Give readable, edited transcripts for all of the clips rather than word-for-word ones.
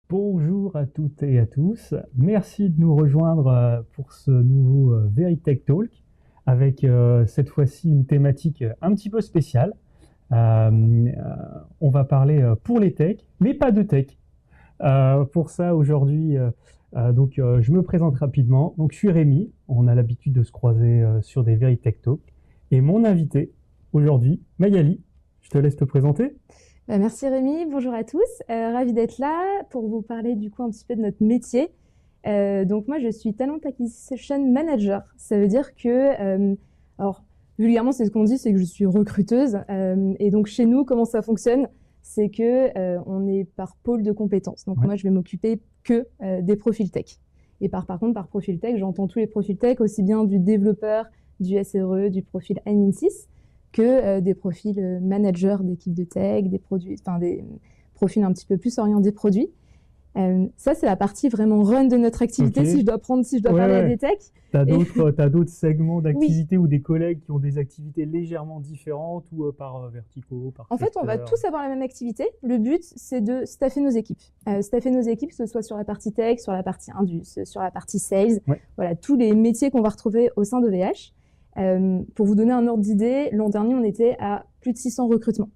Bonjour à toutes et à tous. Merci de nous rejoindre pour ce nouveau Veritech Talk avec cette fois-ci une thématique un petit peu spéciale. On va parler pour les techs, mais pas de tech. Pour ça, aujourd'hui, je me présente rapidement. Donc, je suis Rémi. On a l'habitude de se croiser sur des Veritech Talk. Et mon invité aujourd'hui, Magali. Je te laisse te présenter. Merci Rémi, bonjour à tous. Ravie d'être là pour vous parler du coup un petit peu de notre métier. Donc moi je suis Talent Acquisition Manager. Ça veut dire que, alors vulgairement c'est ce qu'on dit, c'est que je suis recruteuse. Et donc chez nous comment ça fonctionne, c'est que on est par pôle de compétences. Donc moi je vais m'occuper que des profils tech. Et par contre par profil tech, j'entends tous les profils tech, aussi bien du développeur, du SRE, du profil admin 6 que des profils managers d'équipes de tech, des produits, enfin des profils un petit peu plus orientés produits. Ça, c'est la partie vraiment run de notre activité. Okay. Si je dois parler à des techs. T'as d'autres segments d'activité ou des collègues qui ont des activités légèrement différentes ou par verticaux, par En fait, on va tous avoir la même activité. Le but, c'est de staffer nos équipes. Staffer nos équipes, que ce soit sur la partie tech, sur la partie indus, sur la partie sales. Ouais. Voilà, tous les métiers qu'on va retrouver au sein de VH. Pour vous donner un ordre d'idée, l'an dernier, on était à plus de 600 recrutements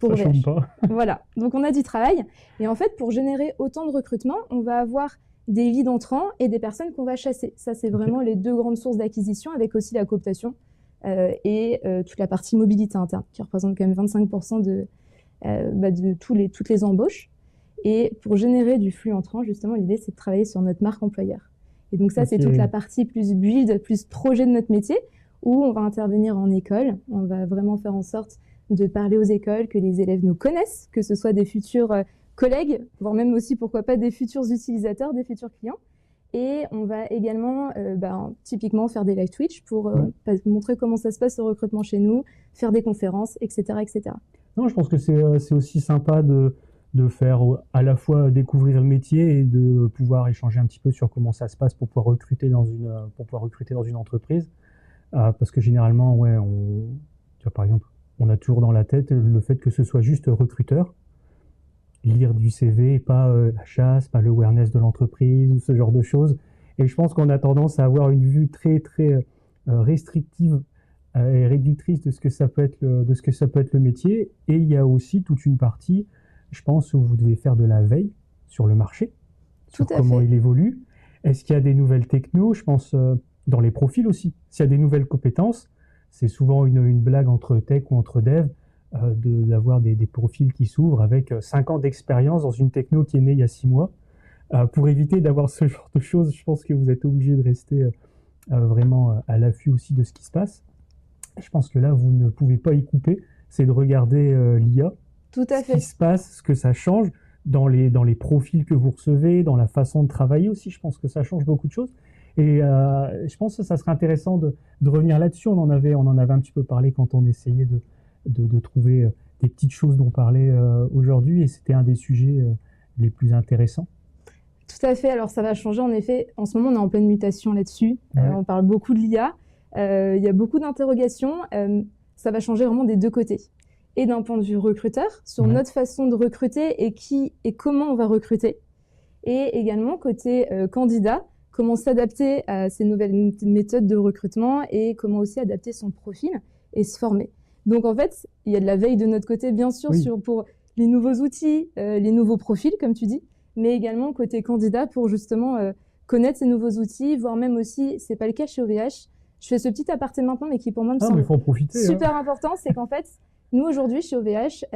pour VH. Ça change pas. Voilà, donc on a du travail. Et en fait, pour générer autant de recrutements, on va avoir des leads entrants et des personnes qu'on va chasser. Ça, c'est vraiment les deux grandes sources d'acquisition, avec aussi la cooptation et toute la partie mobilité interne, qui représente quand même 25% de toutes les embauches. Et pour générer du flux entrant, justement, l'idée, c'est de travailler sur notre marque employeur. Et donc ça, c'est toute la partie plus build, plus projet de notre métier, où on va intervenir en école. On va vraiment faire en sorte de parler aux écoles, que les élèves nous connaissent, que ce soit des futurs collègues, voire même aussi, pourquoi pas, des futurs utilisateurs, des futurs clients. Et on va également, typiquement, faire des live Twitch pour montrer comment ça se passe au recrutement chez nous, faire des conférences, etc., etc. Non, je pense que c'est aussi sympa de faire à la fois découvrir le métier et de pouvoir échanger un petit peu sur comment ça se passe pour pouvoir recruter dans une entreprise. Parce que généralement, tu vois, par exemple, on a toujours dans la tête le fait que ce soit juste recruteur, lire du CV, pas la chasse, pas le awareness de l'entreprise ou ce genre de choses. Et je pense qu'on a tendance à avoir une vue très très restrictive et réductrice de ce que ça peut être le métier. Et il y a aussi toute une partie, je pense, où vous devez faire de la veille sur le marché, sur comment il évolue. Est-ce qu'il y a des nouvelles technos? Je pense dans les profils aussi. S'il y a des nouvelles compétences, c'est souvent une blague entre tech ou entre dev d'avoir des profils qui s'ouvrent avec 5 ans d'expérience dans une techno qui est née il y a 6 mois. Pour éviter d'avoir ce genre de choses, je pense que vous êtes obligé de rester vraiment à l'affût aussi de ce qui se passe. Je pense que là, vous ne pouvez pas y couper. C'est de regarder l'IA, ce qui se passe, ce que ça change dans les profils que vous recevez, dans la façon de travailler aussi. Je pense que ça change beaucoup de choses. Et je pense que ça serait intéressant de revenir là-dessus. On en avait un petit peu parlé quand on essayait de trouver des petites choses dont parler aujourd'hui, et c'était un des sujets les plus intéressants. Tout à fait. Alors ça va changer en effet. En ce moment, on est en pleine mutation là-dessus. On parle beaucoup de l'IA. Il y a beaucoup d'interrogations. Ça va changer vraiment des deux côtés. Et d'un point de vue recruteur, sur notre façon de recruter et qui et comment on va recruter. Et également côté candidat, comment s'adapter à ces nouvelles méthodes de recrutement et comment aussi adapter son profil et se former. Donc en fait, il y a de la veille de notre côté, bien sûr, pour les nouveaux outils, les nouveaux profils, comme tu dis, mais également côté candidat pour justement connaître ces nouveaux outils, voire même aussi, c'est pas le cas chez OVH. Je fais ce petit aparté maintenant, mais qui pour moi me semble super important, c'est qu'en fait, nous aujourd'hui chez OVH,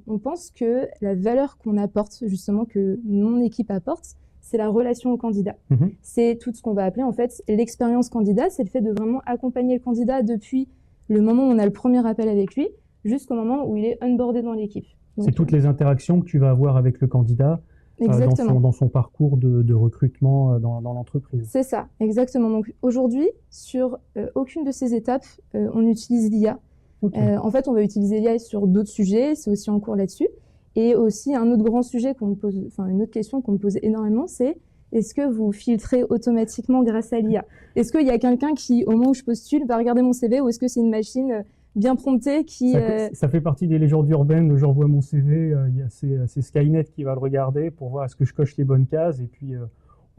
on pense que la valeur qu'on apporte, justement, que mon équipe apporte, c'est la relation au candidat. C'est tout ce qu'on va appeler en fait l'expérience candidat, c'est le fait de vraiment accompagner le candidat depuis le moment où on a le premier appel avec lui jusqu'au moment où il est onboardé dans l'équipe. C'est toutes les interactions que tu vas avoir avec le candidat dans son parcours de recrutement dans l'entreprise. C'est ça, exactement. Donc aujourd'hui, sur aucune de ces étapes, on utilise l'IA. En fait, on va utiliser l'IA sur d'autres sujets, c'est aussi en cours là-dessus. Et aussi, un autre grand sujet une autre question qu'on me pose énormément, c'est est-ce que vous filtrez automatiquement grâce à l'IA? Est-ce qu'il y a quelqu'un qui, au moment où je postule, va regarder mon CV ou est-ce que c'est une machine bien prompté qui... Ça fait partie des légendes urbaines. J'envoie mon CV, c'est Skynet qui va le regarder pour voir est-ce que je coche les bonnes cases. Et puis,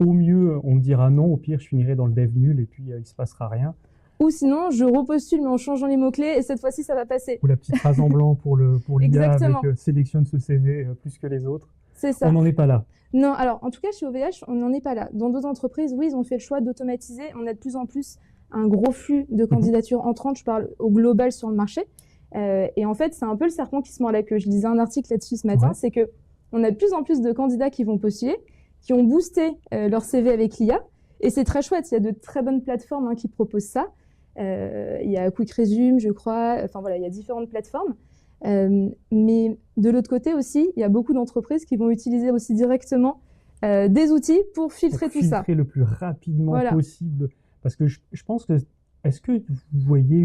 au mieux, on me dira non. Au pire, je finirai dans le dev nul et puis il ne se passera rien. Ou sinon, je repostule mais en changeant les mots-clés et cette fois-ci, ça va passer. Ou la petite phrase en blanc pour l'IA avec sélectionne ce CV plus que les autres. C'est ça. On n'en est pas là. Non, alors en tout cas, chez OVH, on n'en est pas là. Dans d'autres entreprises, oui, ils ont fait le choix d'automatiser. On a de plus en plus un gros flux de candidatures entrantes. Je parle au global sur le marché. Et en fait, c'est un peu le serpent qui se mord la queue. Je lisais un article là-dessus ce matin. C'est que on a de plus en plus de candidats qui vont postuler, qui ont boosté leur CV avec l'IA. Et c'est très chouette. Il y a de très bonnes plateformes qui proposent ça. Il y a Quick Resume, je crois. Enfin voilà, il y a différentes plateformes. Mais de l'autre côté aussi, il y a beaucoup d'entreprises qui vont utiliser aussi directement des outils pour filtrer tout ça. Filtrer le plus rapidement possible. Parce que je pense que, est-ce que vous voyez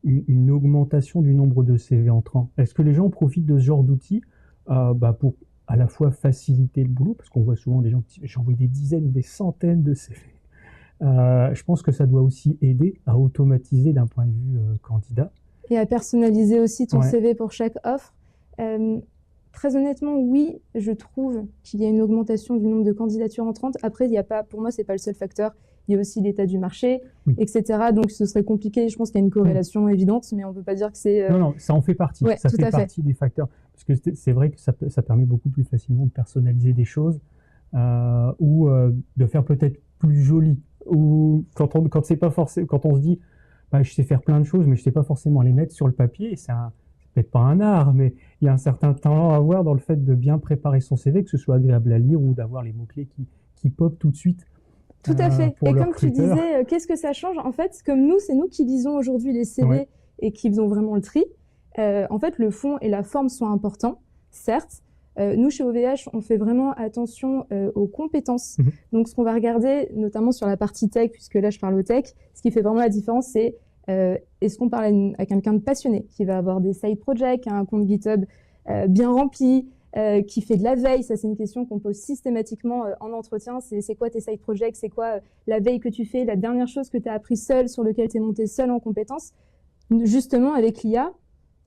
une augmentation du nombre de CV entrants? Est-ce que les gens profitent de ce genre d'outils pour à la fois faciliter le boulot? Parce qu'on voit souvent des gens qui disent « j'envoie des dizaines ou des centaines de CV ». Je pense que ça doit aussi aider à automatiser d'un point de vue candidat. Et à personnaliser aussi ton CV pour chaque offre. Très honnêtement, oui, je trouve qu'il y a une augmentation du nombre de candidatures entrantes. Après, il y a pas, pour moi, c'est pas le seul facteur. Il y a aussi l'état du marché, etc. Donc, ce serait compliqué. Je pense qu'il y a une corrélation évidente, mais on peut pas dire que c'est... Non, ça en fait partie. Ça fait partie des facteurs. Parce que c'est vrai que ça permet beaucoup plus facilement de personnaliser des choses ou de faire peut-être plus joli. Ou quand c'est pas forcément, quand on se dit je sais faire plein de choses, mais je sais pas forcément les mettre sur le papier. Et c'est peut-être pas un art, mais il y a un certain talent à avoir dans le fait de bien préparer son CV, que ce soit agréable à lire ou d'avoir les mots-clés qui popent tout de suite. Tout à fait. Et comme tu disais, qu'est-ce que ça change? En fait, comme nous, c'est nous qui lisons aujourd'hui les CV et qui faisons vraiment le tri. En fait, le fond et la forme sont importants, certes. Nous, chez OVH, on fait vraiment attention aux compétences. Donc, ce qu'on va regarder, notamment sur la partie tech, puisque là, je parle au tech, ce qui fait vraiment la différence, c'est est-ce qu'on parle à quelqu'un de passionné, qui va avoir des side projects, un compte GitHub bien rempli, qui fait de la veille. Ça, c'est une question qu'on pose systématiquement en entretien. C'est quoi tes side projects? C'est quoi la veille que tu fais? La dernière chose que tu as appris seul, sur lequel tu es monté seul en compétences? Justement, avec l'IA,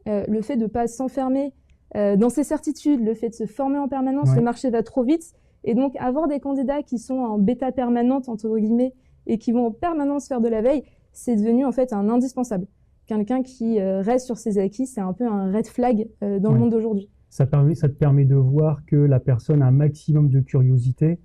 le fait de ne pas s'enfermer dans ses certitudes, le fait de se former en permanence, le marché va trop vite. Et donc, avoir des candidats qui sont en bêta permanente, entre guillemets, et qui vont en permanence faire de la veille, c'est devenu en fait un indispensable. Quelqu'un qui reste sur ses acquis, c'est un peu un red flag dans le monde d'aujourd'hui. Ça te permet de voir que la personne a un maximum de curiosité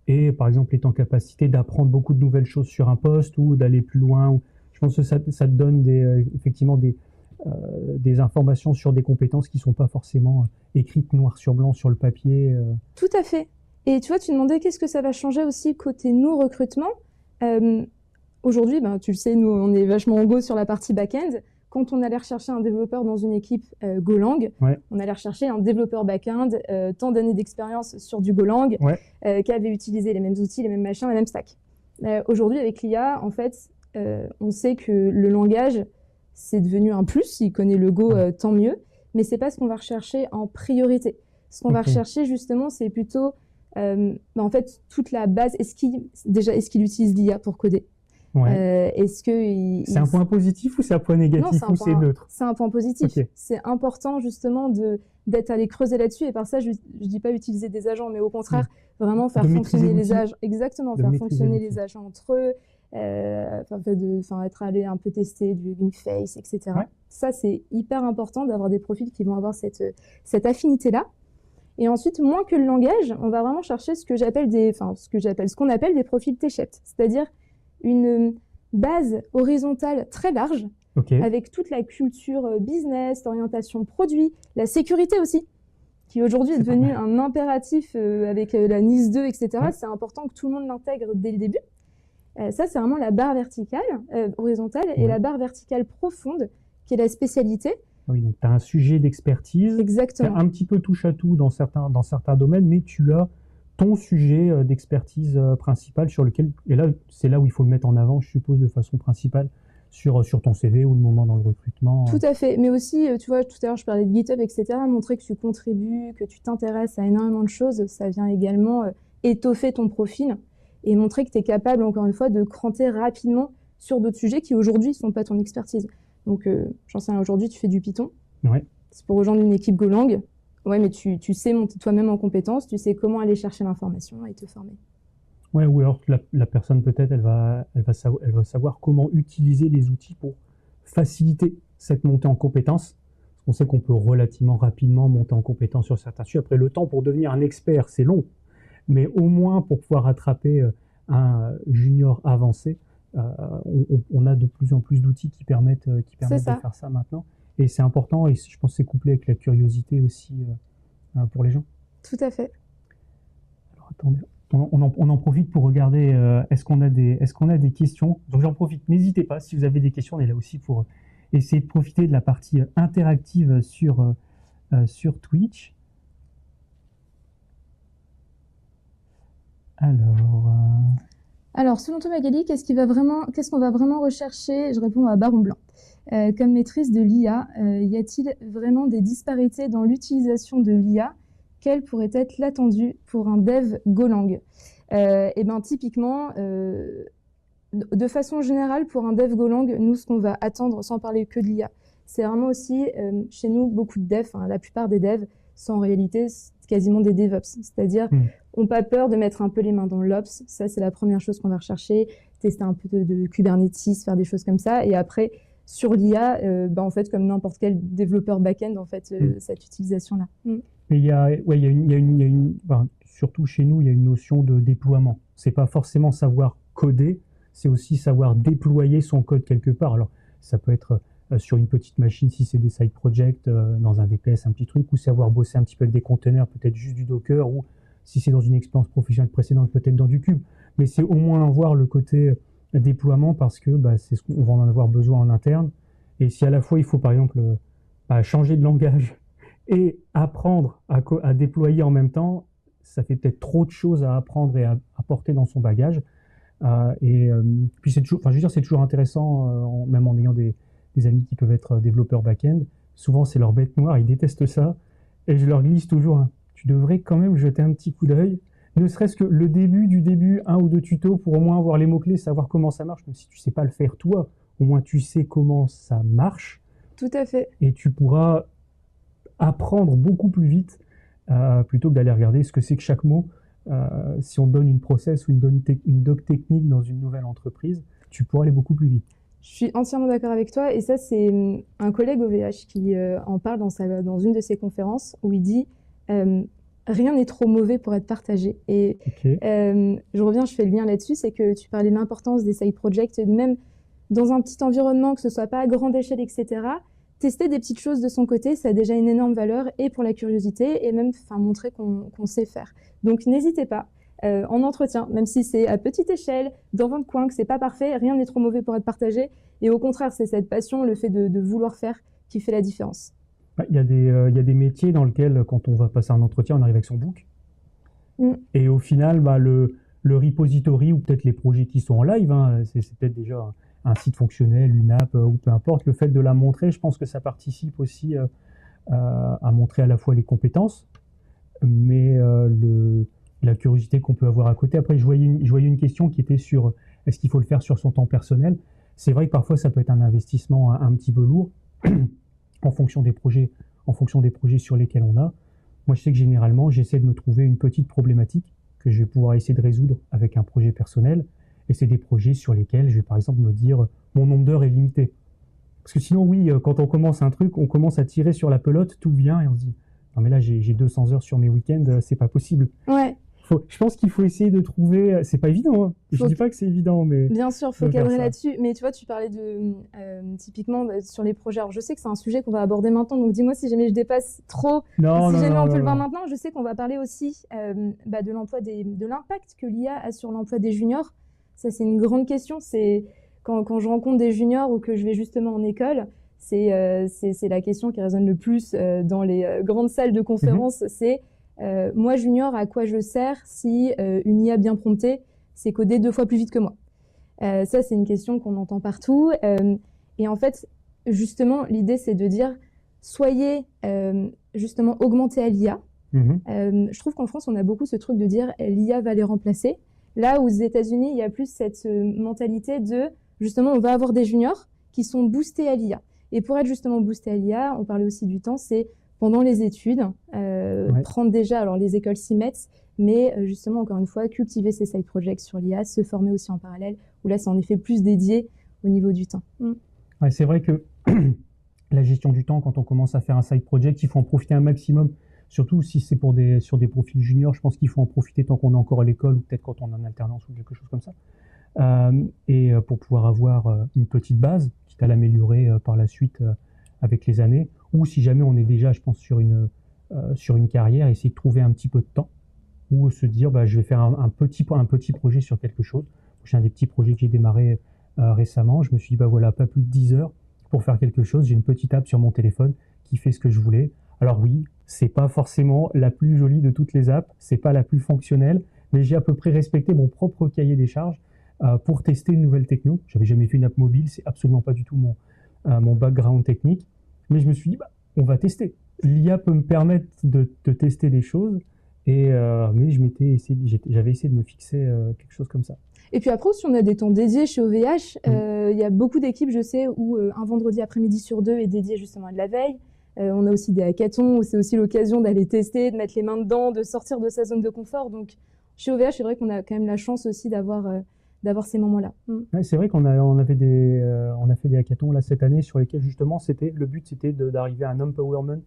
et, par exemple, est en capacité d'apprendre beaucoup de nouvelles choses sur un poste ou d'aller plus loin. Je pense que ça te donne effectivement des informations sur des compétences qui ne sont pas forcément écrites noir sur blanc sur le papier. Tout à fait. Et tu vois, tu demandais qu'est-ce que ça va changer aussi côté nous recrutement. Aujourd'hui, tu le sais, nous, on est vachement en go sur la partie back-end. Quand on allait rechercher un développeur dans une équipe Golang, on allait rechercher un développeur back-end, tant d'années d'expérience sur du Golang, qui avait utilisé les mêmes outils, les mêmes machins, les mêmes stacks. Aujourd'hui, avec l'IA, en fait, on sait que le langage, c'est devenu un plus. S'il connaît le Go, tant mieux. Mais c'est pas ce qu'on va rechercher en priorité. Ce qu'on va rechercher, justement, c'est plutôt, en fait, toute la base. Est-ce qu'il utilise l'IA pour coder? C'est un point positif ou c'est un point négatif ou c'est neutre? C'est un point positif. C'est important justement d'être allé creuser là-dessus et par ça je dis pas utiliser des agents, mais au contraire vraiment faire fonctionner les agents. Exactement, faire fonctionner les agents entre eux, être allé un peu tester du Hugging Face, etc. Ça c'est hyper important d'avoir des profils qui vont avoir cette affinité-là. Et ensuite, moins que le langage, on va vraiment chercher ce qu'on appelle des profils T-shaped, c'est-à-dire une base horizontale très large, avec toute la culture business, l'orientation produit, la sécurité aussi, qui aujourd'hui est devenue un impératif avec la NIS 2, etc. C'est important que tout le monde l'intègre dès le début. Ça, c'est vraiment la barre verticale, horizontale, et la barre verticale profonde, qui est la spécialité. Oui, donc tu as un sujet d'expertise, un petit peu touche à tout dans certains domaines, mais tu as ton sujet d'expertise principal sur lequel, et là, c'est là où il faut le mettre en avant, je suppose, de façon principale, sur ton CV ou le moment dans le recrutement. Tout à fait, mais aussi, tu vois, tout à l'heure, je parlais de GitHub, etc., montrer que tu contribues, que tu t'intéresses à énormément de choses, ça vient également étoffer ton profil et montrer que tu es capable, encore une fois, de cranter rapidement sur d'autres sujets qui, aujourd'hui, ne sont pas ton expertise. Donc, j'en sais rien, aujourd'hui, tu fais du Python. Ouais. C'est pour rejoindre une équipe Golang. Ouais, mais tu sais monter toi-même en compétences, tu sais comment aller chercher l'information et te former. Ouais, ou alors la personne peut-être elle va savoir comment utiliser les outils pour faciliter cette montée en compétences. On sait qu'on peut relativement rapidement monter en compétences sur certains sujets. Après, le temps pour devenir un expert, c'est long, mais au moins pour pouvoir rattraper un junior avancé, on a de plus en plus d'outils qui permettent de faire ça maintenant. Et c'est important, et je pense que c'est couplé avec la curiosité aussi pour les gens. Tout à fait. Alors attendez, on en profite pour regarder, est-ce qu'on a des questions? Donc j'en profite, n'hésitez pas, si vous avez des questions, on est là aussi pour essayer de profiter de la partie interactive sur Twitch. Alors, selon toi, Magali, qu'est-ce qu'on va vraiment rechercher? Je réponds à Baron Blanc. Comme maîtrise de l'IA, y a-t-il vraiment des disparités dans l'utilisation de l'IA? Quel pourrait être l'attendu pour un dev Golang? Et ben, typiquement, de façon générale, pour un dev Golang, nous, ce qu'on va attendre, sans parler que de l'IA, c'est vraiment aussi, chez nous, beaucoup de devs, la plupart des devs sont en réalité quasiment des DevOps, c'est-à-dire n'ont pas peur de mettre un peu les mains dans l'Ops. Ça, c'est la première chose qu'on va rechercher, tester un peu de Kubernetes, faire des choses comme ça. Et après, sur l'IA, en fait, comme n'importe quel développeur back-end, en fait, cette utilisation-là. Mais surtout chez nous, il y a une notion de déploiement. C'est pas forcément savoir coder, c'est aussi savoir déployer son code quelque part. Alors, ça peut être sur une petite machine si c'est des side projects, dans un VPS, un petit truc, ou savoir bosser un petit peu avec des containers, peut-être juste du Docker, ou si c'est dans une expérience professionnelle précédente, peut-être dans du Cube. Mais c'est au moins voir le côté déploiement parce que c'est ce qu'on va en avoir besoin en interne. Et si à la fois il faut par exemple changer de langage et apprendre à déployer en même temps, ça fait peut-être trop de choses à apprendre et à porter dans son bagage. Puis c'est toujours intéressant, même en ayant des amis qui peuvent être développeurs back-end. Souvent c'est leur bête noire, ils détestent ça. Et je leur glisse toujours, tu devrais quand même jeter un petit coup d'œil, ne serait-ce que le début du début, 1 ou 2 tutos pour au moins avoir les mots-clés, savoir comment ça marche, même si tu sais pas le faire toi, au moins tu sais comment ça marche. Tout à fait. Et tu pourras apprendre beaucoup plus vite plutôt que d'aller regarder ce que c'est que chaque mot. Si on te donne une process ou une doc technique dans une nouvelle entreprise, tu pourras aller beaucoup plus vite. Je suis entièrement d'accord avec toi. Et ça, c'est un collègue OVH qui en parle dans une de ses conférences où il dit rien n'est trop mauvais pour être partagé. Et je fais le lien là-dessus, c'est que tu parlais de l'importance des side projects, même dans un petit environnement, que ce soit pas à grande échelle, etc. Tester des petites choses de son côté, ça a déjà une énorme valeur et pour la curiosité et même montrer qu'on sait faire. Donc n'hésitez pas, en entretien, même si c'est à petite échelle, dans votre coin, que c'est pas parfait, rien n'est trop mauvais pour être partagé. Et au contraire, c'est cette passion, le fait de vouloir faire qui fait la différence. Il y a des métiers dans lesquels, quand on va passer un entretien, on arrive avec son book. Et au final, le repository ou peut-être les projets qui sont en live, c'est peut-être déjà un site fonctionnel, une app ou peu importe. Le fait de la montrer, je pense que ça participe aussi à montrer à la fois les compétences, mais la curiosité qu'on peut avoir à côté. Après, je voyais une question qui était sur est-ce qu'il faut le faire sur son temps personnel. C'est vrai que parfois, ça peut être un investissement un petit peu lourd en fonction des projets sur lesquels on a. Moi, je sais que généralement, j'essaie de me trouver une petite problématique que je vais pouvoir essayer de résoudre avec un projet personnel. Et c'est des projets sur lesquels je vais par exemple me dire mon nombre d'heures est limité. Parce que sinon, oui, quand on commence un truc, on commence à tirer sur la pelote, tout vient et on se dit non mais là j'ai 200 heures sur mes week-ends, c'est pas possible. Ouais. Je pense qu'il faut essayer de trouver, c'est pas évident, je dis pas que c'est évident, mais... Bien sûr, faut cadrer là-dessus, mais tu vois, tu parlais de, typiquement, sur les projets, alors je sais que c'est un sujet qu'on va aborder maintenant, donc dis-moi si jamais je dépasse trop, si jamais on peut le voir maintenant, je sais qu'on va parler aussi de l'emploi de l'impact que l'IA a sur l'emploi des juniors. Ça, c'est une grande question, c'est quand je rencontre des juniors ou que je vais justement en école, c'est la question qui résonne le plus dans les grandes salles de conférences, c'est moi junior, à quoi je sers si une IA bien promptée, c'est coder 2 fois plus vite que moi. Ça, c'est une question qu'on entend partout. Et en fait, justement, l'idée, c'est de dire, soyez justement augmentés à l'IA. Je trouve qu'en France, on a beaucoup ce truc de dire l'IA va les remplacer. Là où aux États-Unis, il y a plus cette mentalité de, justement, on va avoir des juniors qui sont boostés à l'IA. Et pour être justement boosté à l'IA, on parlait aussi du temps, c'est pendant les études, prendre déjà, alors les écoles s'y mettent, mais justement, encore une fois, cultiver ses side projects sur l'IA, se former aussi en parallèle, où là, c'est en effet plus dédié au niveau du temps. Ouais, c'est vrai que la gestion du temps, quand on commence à faire un side project, il faut en profiter un maximum, surtout si c'est sur des profils juniors. Je pense qu'il faut en profiter tant qu'on est encore à l'école, ou peut-être quand on est en alternance ou quelque chose comme ça. Pour pouvoir avoir une petite base, quitte à l'améliorer par la suite avec les années, ou si jamais on est déjà, je pense, sur une carrière, essayer de trouver un petit peu de temps, ou se dire, je vais faire un petit projet sur quelque chose. J'ai un des petits projets que j'ai démarré récemment. Je me suis dit, voilà, pas plus de 10 heures pour faire quelque chose. J'ai une petite app sur mon téléphone qui fait ce que je voulais. Alors oui, c'est pas forcément la plus jolie de toutes les apps, c'est pas la plus fonctionnelle, mais j'ai à peu près respecté mon propre cahier des charges pour tester une nouvelle techno. J'avais jamais fait une app mobile, c'est absolument pas du tout mon background technique, mais je me suis dit, on va tester. L'IA peut me permettre de tester des choses, mais j'avais essayé de me fixer quelque chose comme ça. Et puis après, si on a des temps dédiés chez OVH, il y a beaucoup d'équipes, je sais, où un vendredi après-midi sur 2 est dédié justement à de la veille. On a aussi des hackathons où c'est aussi l'occasion d'aller tester, de mettre les mains dedans, de sortir de sa zone de confort. Donc chez OVH, c'est vrai qu'on a quand même la chance aussi d'avoir ces moments-là. Ouais, c'est vrai qu'on a fait des hackathons là cette année sur lesquels justement le but c'était d'arriver à un empowerment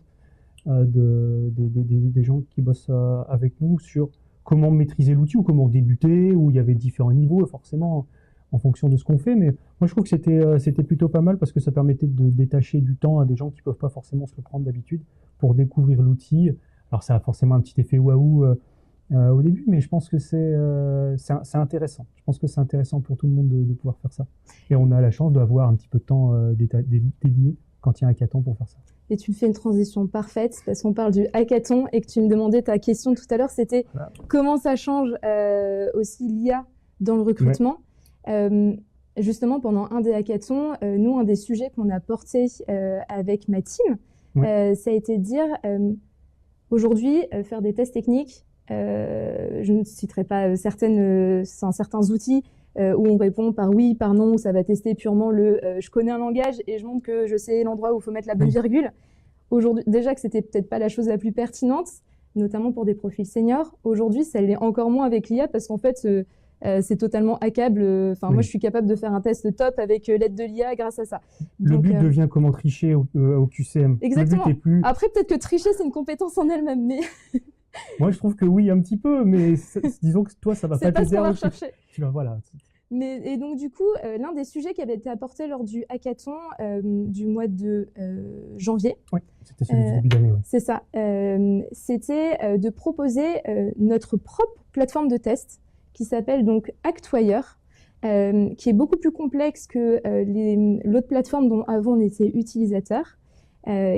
des gens qui bossent avec nous sur comment maîtriser l'outil ou comment débuter, où il y avait différents niveaux forcément en fonction de ce qu'on fait. Mais moi je trouve que c'était plutôt pas mal parce que ça permettait de détacher du temps à des gens qui peuvent pas forcément se le prendre d'habitude pour découvrir l'outil. Alors ça a forcément un petit effet waouh au début, mais je pense que c'est intéressant. Je pense que c'est intéressant pour tout le monde de pouvoir faire ça. Et on a la chance d'avoir un petit peu de temps dédié quand il y a un hackathon pour faire ça. Et tu me fais une transition parfaite parce qu'on parle du hackathon et que tu me demandais ta question tout à l'heure, c'était comment ça change aussi l'IA dans le recrutement. Justement, pendant un des hackathons, nous, un des sujets qu'on a porté avec ma team, ça a été de dire aujourd'hui, faire des tests techniques, je ne citerai pas certains outils où on répond par oui, par non, où ça va tester purement je connais un langage et je montre que je sais l'endroit où il faut mettre la bonne virgule. Aujourd'hui, déjà que c'était peut-être pas la chose la plus pertinente, notamment pour des profils seniors. Aujourd'hui, ça l'est encore moins avec l'IA parce qu'en fait, c'est totalement hackable. Moi, je suis capable de faire un test top avec l'aide de l'IA grâce à ça. Le but devient comment tricher au QCM. Exactement. Le but est plus... Après, peut-être que tricher, c'est une compétence en elle-même, mais... Moi, je trouve que oui, un petit peu, mais disons que toi, ça va pas t'aider à rechercher. Voilà. Et donc, du coup, l'un des sujets qui avait été apporté lors du hackathon du mois de janvier. Oui, c'était celui du début d'année. Ouais. C'est ça. C'était de proposer notre propre plateforme de test qui s'appelle donc Actwire, qui est beaucoup plus complexe que l'autre plateforme dont avant on était utilisateur,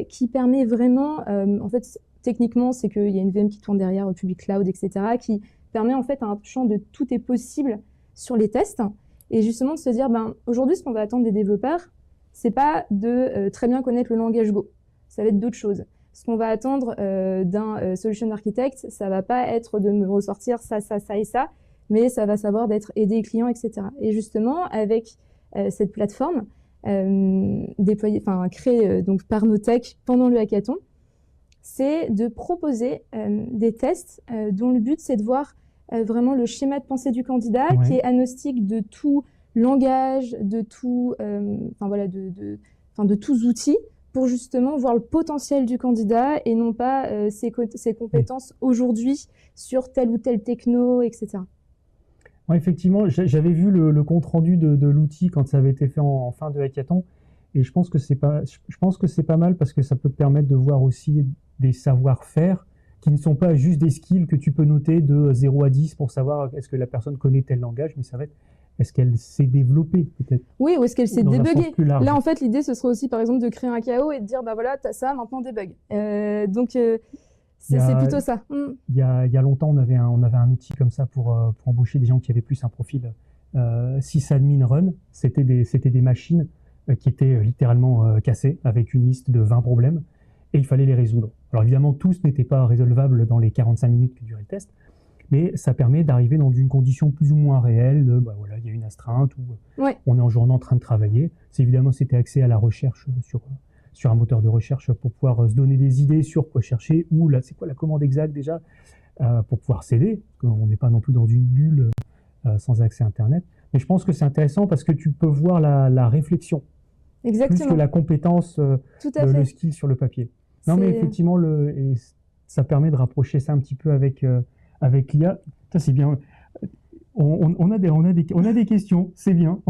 qui permet vraiment, en fait, techniquement, c'est qu'il y a une VM qui tourne derrière au public cloud, etc., qui permet en fait un champ de tout est possible sur les tests. Et justement de se dire, aujourd'hui, ce qu'on va attendre des développeurs, c'est pas de très bien connaître le langage Go. Ça va être d'autres choses. Ce qu'on va attendre d'un solution architect, ça va pas être de me ressortir ça et ça, mais ça va savoir d'être aidé client, etc. Et justement, avec cette plateforme créée donc par nos techs pendant le hackathon, c'est de proposer des tests dont le but, c'est de voir vraiment le schéma de pensée du candidat qui est agnostique de tout langage, de tout, de tous outils pour justement voir le potentiel du candidat et non pas ses compétences aujourd'hui sur telle ou telle techno, etc. Ouais, effectivement, j'avais vu le compte rendu de l'outil quand ça avait été fait en fin de hackathon et je pense que c'est pas mal parce que ça peut te permettre de voir aussi des savoir-faire qui ne sont pas juste des skills que tu peux noter de 0 à 10 pour savoir est-ce que la personne connaît tel langage, mais ça va être est-ce qu'elle s'est développée peut-être. Oui, ou est-ce qu'elle s'est débuggée. Là, en fait, l'idée, ce serait aussi, par exemple, de créer un chaos et de dire, t'as ça, maintenant débug. C'est plutôt ça. Il y a longtemps, on avait un outil comme ça pour embaucher des gens qui avaient plus un profil sysadmin run. C'était des machines qui étaient littéralement cassées avec une liste de 20 problèmes et il fallait les résoudre. Alors évidemment, tous n'étaient pas résolvables dans les 45 minutes que durait le test, mais ça permet d'arriver dans une condition plus ou moins réelle, bah voilà, il y a une astreinte, ou on est en journée en train de travailler. Évidemment, c'était axé à la recherche sur un moteur de recherche pour pouvoir se donner des idées sur quoi chercher, ou là, c'est quoi la commande exacte déjà, pour pouvoir s'aider, parce qu'on n'est pas non plus dans une bulle sans accès Internet. Mais je pense que c'est intéressant parce que tu peux voir la réflexion, Exactement. plus que la compétence, le skill sur le papier. Non, mais effectivement, et ça permet de rapprocher ça un petit peu avec l'IA. Ça, c'est bien. On a des questions, c'est bien.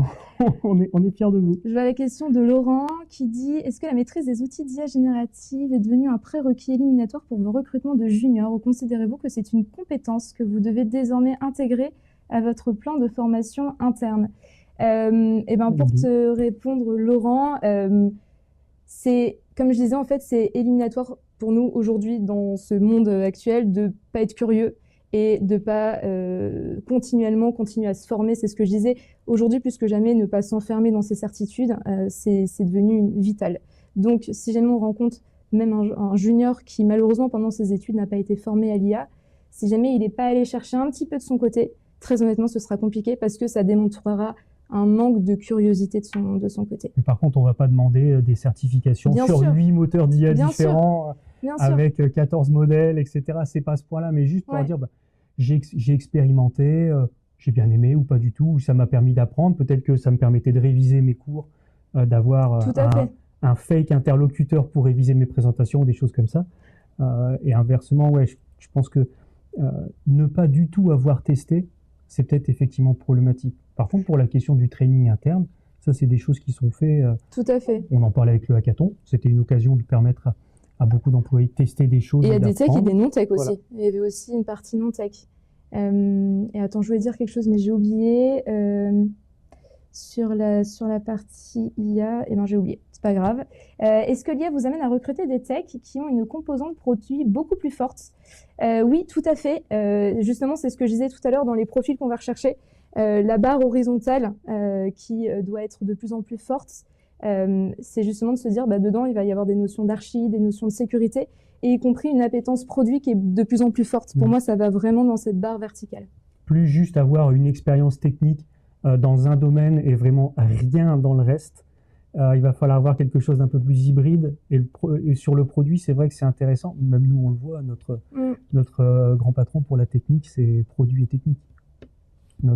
on est fiers de vous. Je vois la question de Laurent qui dit « Est-ce que la maîtrise des outils d'IA générative est devenue un prérequis éliminatoire pour vos recrutements de juniors ou considérez-vous que c'est une compétence que vous devez désormais intégrer à votre plan de formation interne ?» Et ben pour te répondre, Laurent, c'est, comme je disais, en fait, c'est éliminatoire pour nous aujourd'hui dans ce monde actuel de pas être curieux et de pas continuer à se former. C'est ce que je disais. Aujourd'hui, plus que jamais, ne pas s'enfermer dans ses certitudes, c'est devenu vital. Donc, si jamais on rencontre même un junior qui, malheureusement, pendant ses études, n'a pas été formé à l'IA, si jamais il n'est pas allé chercher un petit peu de son côté, très honnêtement, ce sera compliqué parce que ça démontrera un manque de curiosité de son côté. Mais par contre, on ne va pas demander des certifications sur 8 moteurs d'IA différents, avec 14 modèles, etc. C'est pas à ce point-là, mais juste pour dire, bah, j'ai expérimenté, j'ai bien aimé ou pas du tout, ou ça m'a permis d'apprendre, peut-être que ça me permettait de réviser mes cours, d'avoir un fake interlocuteur pour réviser mes présentations, des choses comme ça. Et inversement, ouais, je pense que ne pas du tout avoir testé, c'est peut-être effectivement problématique. Par contre, pour la question du training interne, ça, c'est des choses qui sont faites. Tout à fait. On en parlait avec le hackathon. C'était une occasion de permettre à beaucoup d'employés de tester des choses. Et il y a des tech et des non-tech aussi. Voilà. Il y avait aussi une partie non-tech. Et attends, je voulais dire quelque chose, mais j'ai oublié. Sur la partie IA, eh ben, j'ai oublié. C'est pas grave. Est-ce que l'IA vous amène à recruter des techs qui ont une composante produit beaucoup plus forte? Oui, tout à fait. Justement, c'est ce que je disais tout à l'heure dans les profils qu'on va rechercher. La barre horizontale qui doit être de plus en plus forte, c'est justement de se dire, bah, dedans, il va y avoir des notions d'archi, des notions de sécurité, et y compris une appétence produit qui est de plus en plus forte. Pour moi, ça va vraiment dans cette barre verticale. Plus juste avoir une expérience technique dans un domaine et vraiment rien dans le reste. Il va falloir avoir quelque chose d'un peu plus hybride. Et sur le produit, c'est vrai que c'est intéressant. Même nous, on le voit, notre grand patron pour la technique, c'est produit et technique. De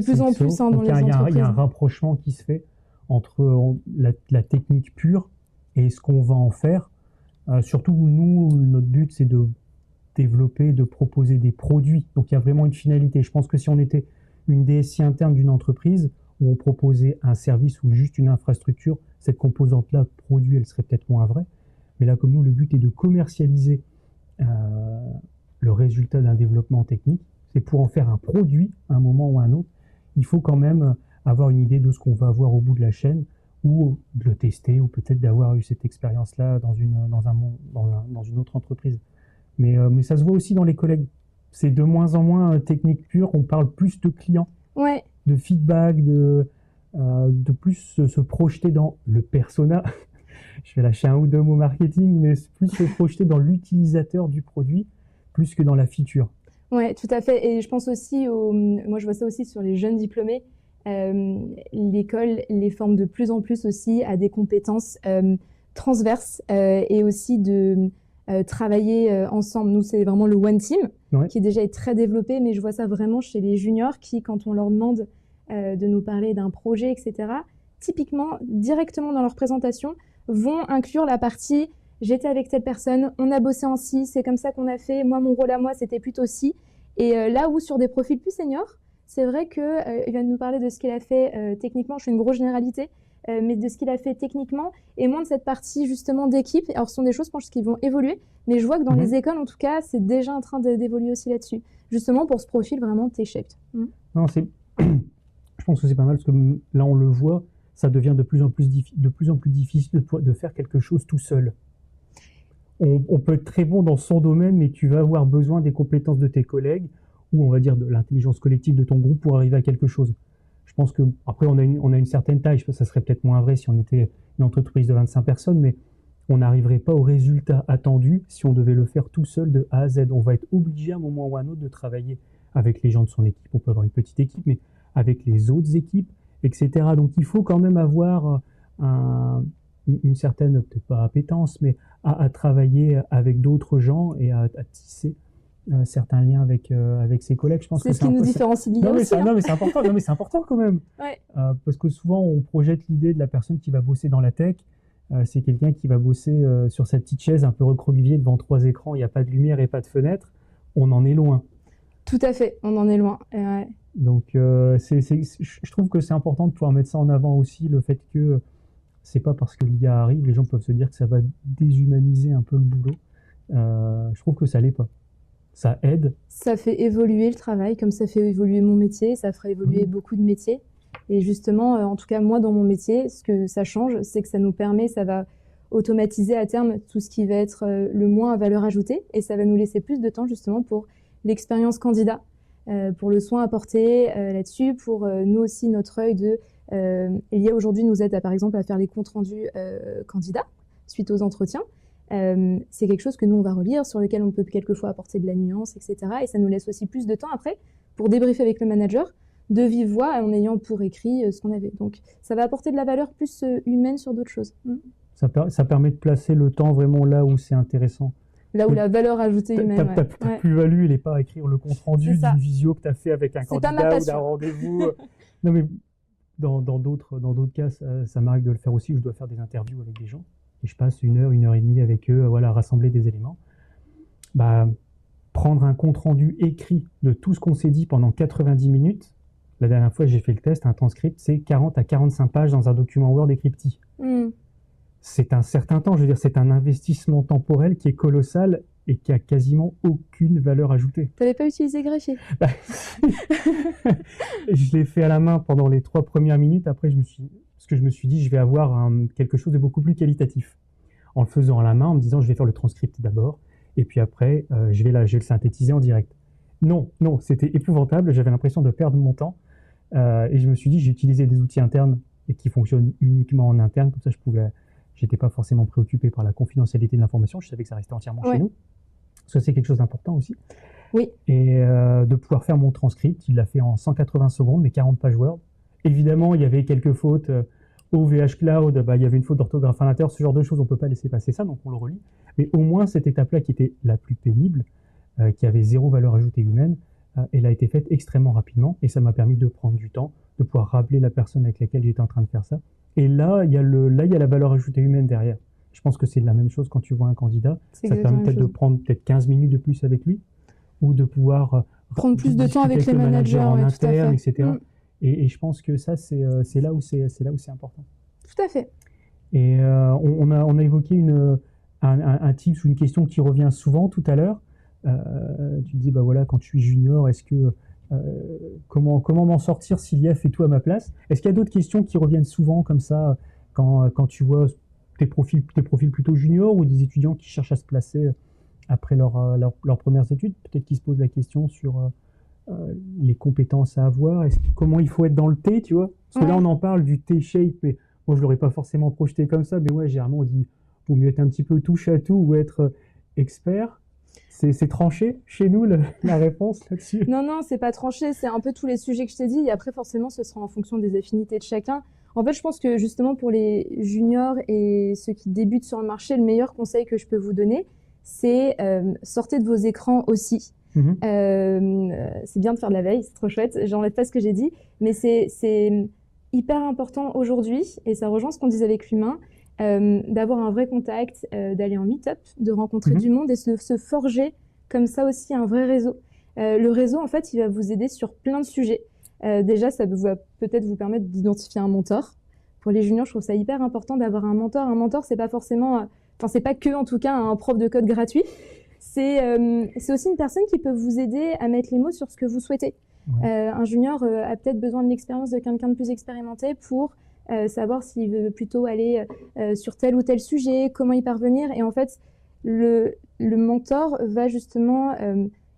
plus en plus dans les entreprises. Il y a un rapprochement qui se fait entre la technique pure et ce qu'on va en faire. Surtout, nous, notre but, c'est de développer, de proposer des produits. Donc, il y a vraiment une finalité. Je pense que si on était une DSI interne d'une entreprise où on proposait un service ou juste une infrastructure, cette composante-là, produit, elle serait peut-être moins vraie. Mais là, comme nous, le but est de commercialiser le résultat d'un développement technique. C'est pour en faire un produit, à un moment ou à un autre. Il faut quand même avoir une idée de ce qu'on va avoir au bout de la chaîne, ou de le tester, ou peut-être d'avoir eu cette expérience-là dans une autre entreprise. Mais ça se voit aussi dans les collègues. C'est de moins en moins technique pure, on parle plus de clients, de feedback, de plus se projeter dans le persona. Je vais lâcher un ou deux mots marketing, mais plus se projeter dans l'utilisateur du produit, plus que dans la feature. Oui, tout à fait. Et je pense aussi, moi je vois ça aussi sur les jeunes diplômés, l'école les forme de plus en plus aussi à des compétences transverses et aussi de travailler ensemble. Nous, c'est vraiment le One Team qui est déjà très développé, mais je vois ça vraiment chez les juniors qui, quand on leur demande de nous parler d'un projet, etc., typiquement, directement dans leur présentation, vont inclure la partie « j'étais avec telle personne, on a bossé en ci, c'est comme ça qu'on a fait, moi, mon rôle à moi, c'était plutôt ci ». Et là où sur des profils plus seniors, c'est vrai qu'il vient de nous parler de ce qu'il a fait techniquement, je fais une grosse généralité, mais de ce qu'il a fait techniquement, et moins de cette partie justement d'équipe. Alors ce sont des choses, je pense, qui vont évoluer, mais je vois que dans les écoles, en tout cas, c'est déjà en train d'évoluer aussi là-dessus, justement pour ce profil vraiment T-shaped. Non, je pense que c'est pas mal, parce que là, on le voit, ça devient de plus en plus difficile de faire quelque chose tout seul. On peut être très bon dans son domaine, mais tu vas avoir besoin des compétences de tes collègues, ou on va dire de l'intelligence collective de ton groupe pour arriver à quelque chose. Je pense que après on a une certaine taille, ça serait peut-être moins vrai si on était une entreprise de 25 personnes, mais on n'arriverait pas au résultat attendu si on devait le faire tout seul de A à Z. On va être obligé à un moment ou à un autre de travailler avec les gens de son équipe. On peut avoir une petite équipe, mais avec les autres équipes, etc. Donc il faut quand même avoir une certaine, peut-être pas appétence, mais à travailler avec d'autres gens et à tisser certains liens avec ses collègues. Je pense C'est que ce qui nous différencie de l'IA aussi. non, mais c'est important. Non, mais c'est important quand même. Ouais. Parce que souvent, on projette l'idée de la personne qui va bosser dans la tech. C'est quelqu'un qui va bosser sur sa petite chaise un peu recroquevillée devant 3 écrans. Il n'y a pas de lumière et pas de fenêtre. On en est loin. Tout à fait, on en est loin. Ouais. Donc, je trouve que c'est important de pouvoir mettre ça en avant aussi, le fait que c'est pas parce que l'IA arrive, les gens peuvent se dire que ça va déshumaniser un peu le boulot. Je trouve que ça l'est pas. Ça aide. Ça fait évoluer le travail, comme ça fait évoluer mon métier, ça fera évoluer beaucoup de métiers. Et justement, en tout cas, moi, dans mon métier, ce que ça change, c'est que ça nous permet, ça va automatiser à terme tout ce qui va être le moins à valeur ajoutée, et ça va nous laisser plus de temps justement pour l'expérience candidat, pour le soin apporté là-dessus, pour nous aussi, notre œil de... Elia aujourd'hui nous aide par exemple à faire les comptes rendus candidats suite aux entretiens. C'est quelque chose que nous on va relire, sur lequel on peut quelquefois apporter de la nuance, etc. Et ça nous laisse aussi plus de temps après pour débriefer avec le manager de vive voix en ayant pour écrit ce qu'on avait. Donc ça va apporter de la valeur plus humaine sur d'autres choses. Ça permet de placer le temps vraiment là où c'est intéressant. Là où la valeur ajoutée humaine. Ta plus-value, elle n'est pas à écrire le compte-rendu d'une visio que tu as fait avec un candidat ou d'un rendez-vous. Non, mais dans d'autres cas, ça m'arrive de le faire aussi. Je dois faire des interviews avec des gens et je passe 1 heure, 1h30 avec eux, voilà, à rassembler des éléments. Prendre un compte-rendu écrit de tout ce qu'on s'est dit pendant 90 minutes. La dernière fois, j'ai fait le test, un transcript, c'est 40 à 45 pages dans un document Word écrit petit. C'est un certain temps, je veux dire, c'est un investissement temporel qui est colossal et qui a quasiment aucune valeur ajoutée. Tu n'avais pas utilisé greffier? Je l'ai fait à la main pendant les 3 premières minutes. Après, je me suis dit, je vais avoir quelque chose de beaucoup plus qualitatif. En le faisant à la main, en me disant, je vais faire le transcript d'abord, et puis après, je vais le synthétiser en direct. Non, c'était épouvantable. J'avais l'impression de perdre mon temps. Et je me suis dit, j'ai utilisé des outils internes et qui fonctionnent uniquement en interne. Comme ça, j'étais pas forcément préoccupé par la confidentialité de l'information. Je savais que ça restait entièrement chez nous. Ça, c'est quelque chose d'important aussi. Oui. Et de pouvoir faire mon transcript, il l'a fait en 180 secondes, mais 40 pages Word. Évidemment, il y avait quelques fautes. Au VH Cloud, il y avait une faute d'orthographe à l'intérieur, ce genre de choses, on ne peut pas laisser passer ça, donc on le relit. Mais au moins, cette étape-là, qui était la plus pénible, qui avait 0 valeur ajoutée humaine, elle a été faite extrêmement rapidement, et ça m'a permis de prendre du temps, de pouvoir rappeler la personne avec laquelle j'étais en train de faire ça. Et là, il y a la valeur ajoutée humaine derrière. Je pense que c'est la même chose quand tu vois un candidat. Ça te permet peut-être de prendre 15 minutes de plus avec lui, ou de pouvoir prendre plus de temps avec les managers en interne, etc. Et je pense que ça, c'est là où c'est important. Tout à fait. Et on a évoqué un tips ou une question qui revient souvent tout à l'heure. Tu dis, voilà, quand je suis junior, est-ce que comment m'en sortir si l'IA fait tout à ma place? Est-ce qu'il y a d'autres questions qui reviennent souvent comme ça quand tu vois tes profils plutôt juniors ou des étudiants qui cherchent à se placer après leurs premières études? Peut-être qu'ils se posent la question sur les compétences à avoir, comment il faut être dans le T, tu vois? Parce que là, on en parle du T-shape, mais moi, je l'aurais pas forcément projeté comme ça, mais ouais, généralement, on dit, vaut mieux être un petit peu touche à tout ou être expert. C'est tranché chez nous, la réponse là-dessus? Non, c'est pas tranché, c'est un peu tous les sujets que je t'ai dit, et après, forcément, ce sera en fonction des affinités de chacun. En fait, je pense que justement, pour les juniors et ceux qui débutent sur le marché, le meilleur conseil que je peux vous donner, c'est sortez de vos écrans aussi. C'est bien de faire de la veille, c'est trop chouette, j'enlève pas ce que j'ai dit, mais c'est hyper important aujourd'hui, et ça rejoint ce qu'on disait avec l'humain, d'avoir un vrai contact, d'aller en meet-up, de rencontrer du monde et de se forger comme ça aussi un vrai réseau. Le réseau, en fait, il va vous aider sur plein de sujets. Déjà, ça va peut-être vous permettre d'identifier un mentor. Pour les juniors, je trouve ça hyper important d'avoir un mentor. Un mentor, c'est pas forcément, c'est pas que, en tout cas, un prof de code gratuit. C'est aussi une personne qui peut vous aider à mettre les mots sur ce que vous souhaitez. Un junior a peut-être besoin de l'expérience de quelqu'un de plus expérimenté pour savoir s'il veut plutôt aller sur tel ou tel sujet, comment y parvenir. Et en fait, le mentor va justement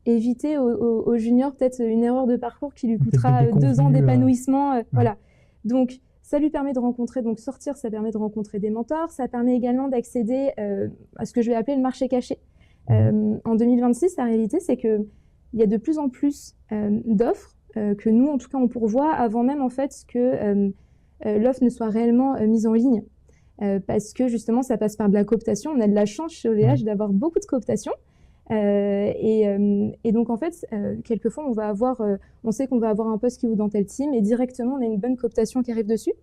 éviter au junior peut-être une erreur de parcours qui lui coûtera 2 ans d'épanouissement. Voilà. Donc, Ça lui permet de rencontrer, donc sortir, ça permet de rencontrer des mentors. Ça permet également d'accéder à ce que je vais appeler le marché caché. En 2026, la réalité, c'est qu'il y a de plus en plus d'offres que nous, en tout cas, on pourvoit avant même en fait que l'offre ne soit réellement mise en ligne. Parce que justement, ça passe par de la cooptation. On a de la chance chez OVH d'avoir beaucoup de cooptation. Et donc, en fait, quelquefois, on sait qu'on va avoir un poste qui ouvre dans tel team et directement, on a une bonne cooptation qui arrive dessus.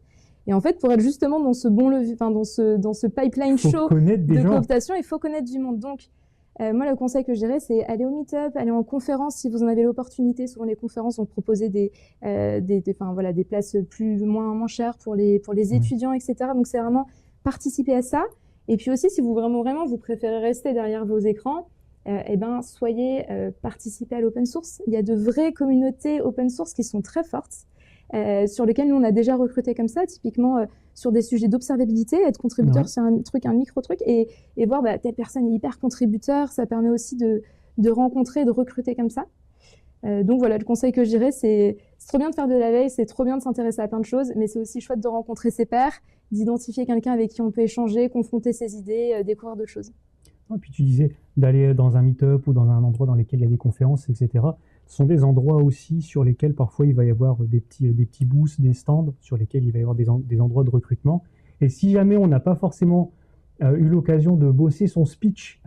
Et en fait, pour être justement dans ce bon levier, enfin, dans ce pipeline chaud de cooptation, il faut connaître du monde. Donc, moi, le conseil que je dirais, c'est aller au meet-up, aller en conférence si vous en avez l'opportunité. Souvent, les conférences vont proposer des places moins chères pour les étudiants, etc. Donc, c'est vraiment participer à ça. Et puis aussi, si vous vraiment vous préférez rester derrière vos écrans, participez à l'open source. Il y a de vraies communautés open source qui sont très fortes, sur lesquelles nous, on a déjà recruté comme ça, typiquement sur des sujets d'observabilité. Être contributeur, c'est un micro-truc. Et voir, telle personne est hyper contributeur, ça permet aussi de rencontrer, de recruter comme ça. Donc voilà, le conseil que je dirais, c'est trop bien de faire de la veille, c'est trop bien de s'intéresser à plein de choses, mais c'est aussi chouette de rencontrer ses pairs, d'identifier quelqu'un avec qui on peut échanger, confronter ses idées, découvrir d'autres choses. Et puis tu disais d'aller dans un meet-up ou dans un endroit dans lequel il y a des conférences, etc. Ce sont des endroits aussi sur lesquels parfois il va y avoir des petits booths, des stands sur lesquels il va y avoir des endroits de recrutement. Et si jamais on n'a pas forcément eu l'occasion de bosser son speech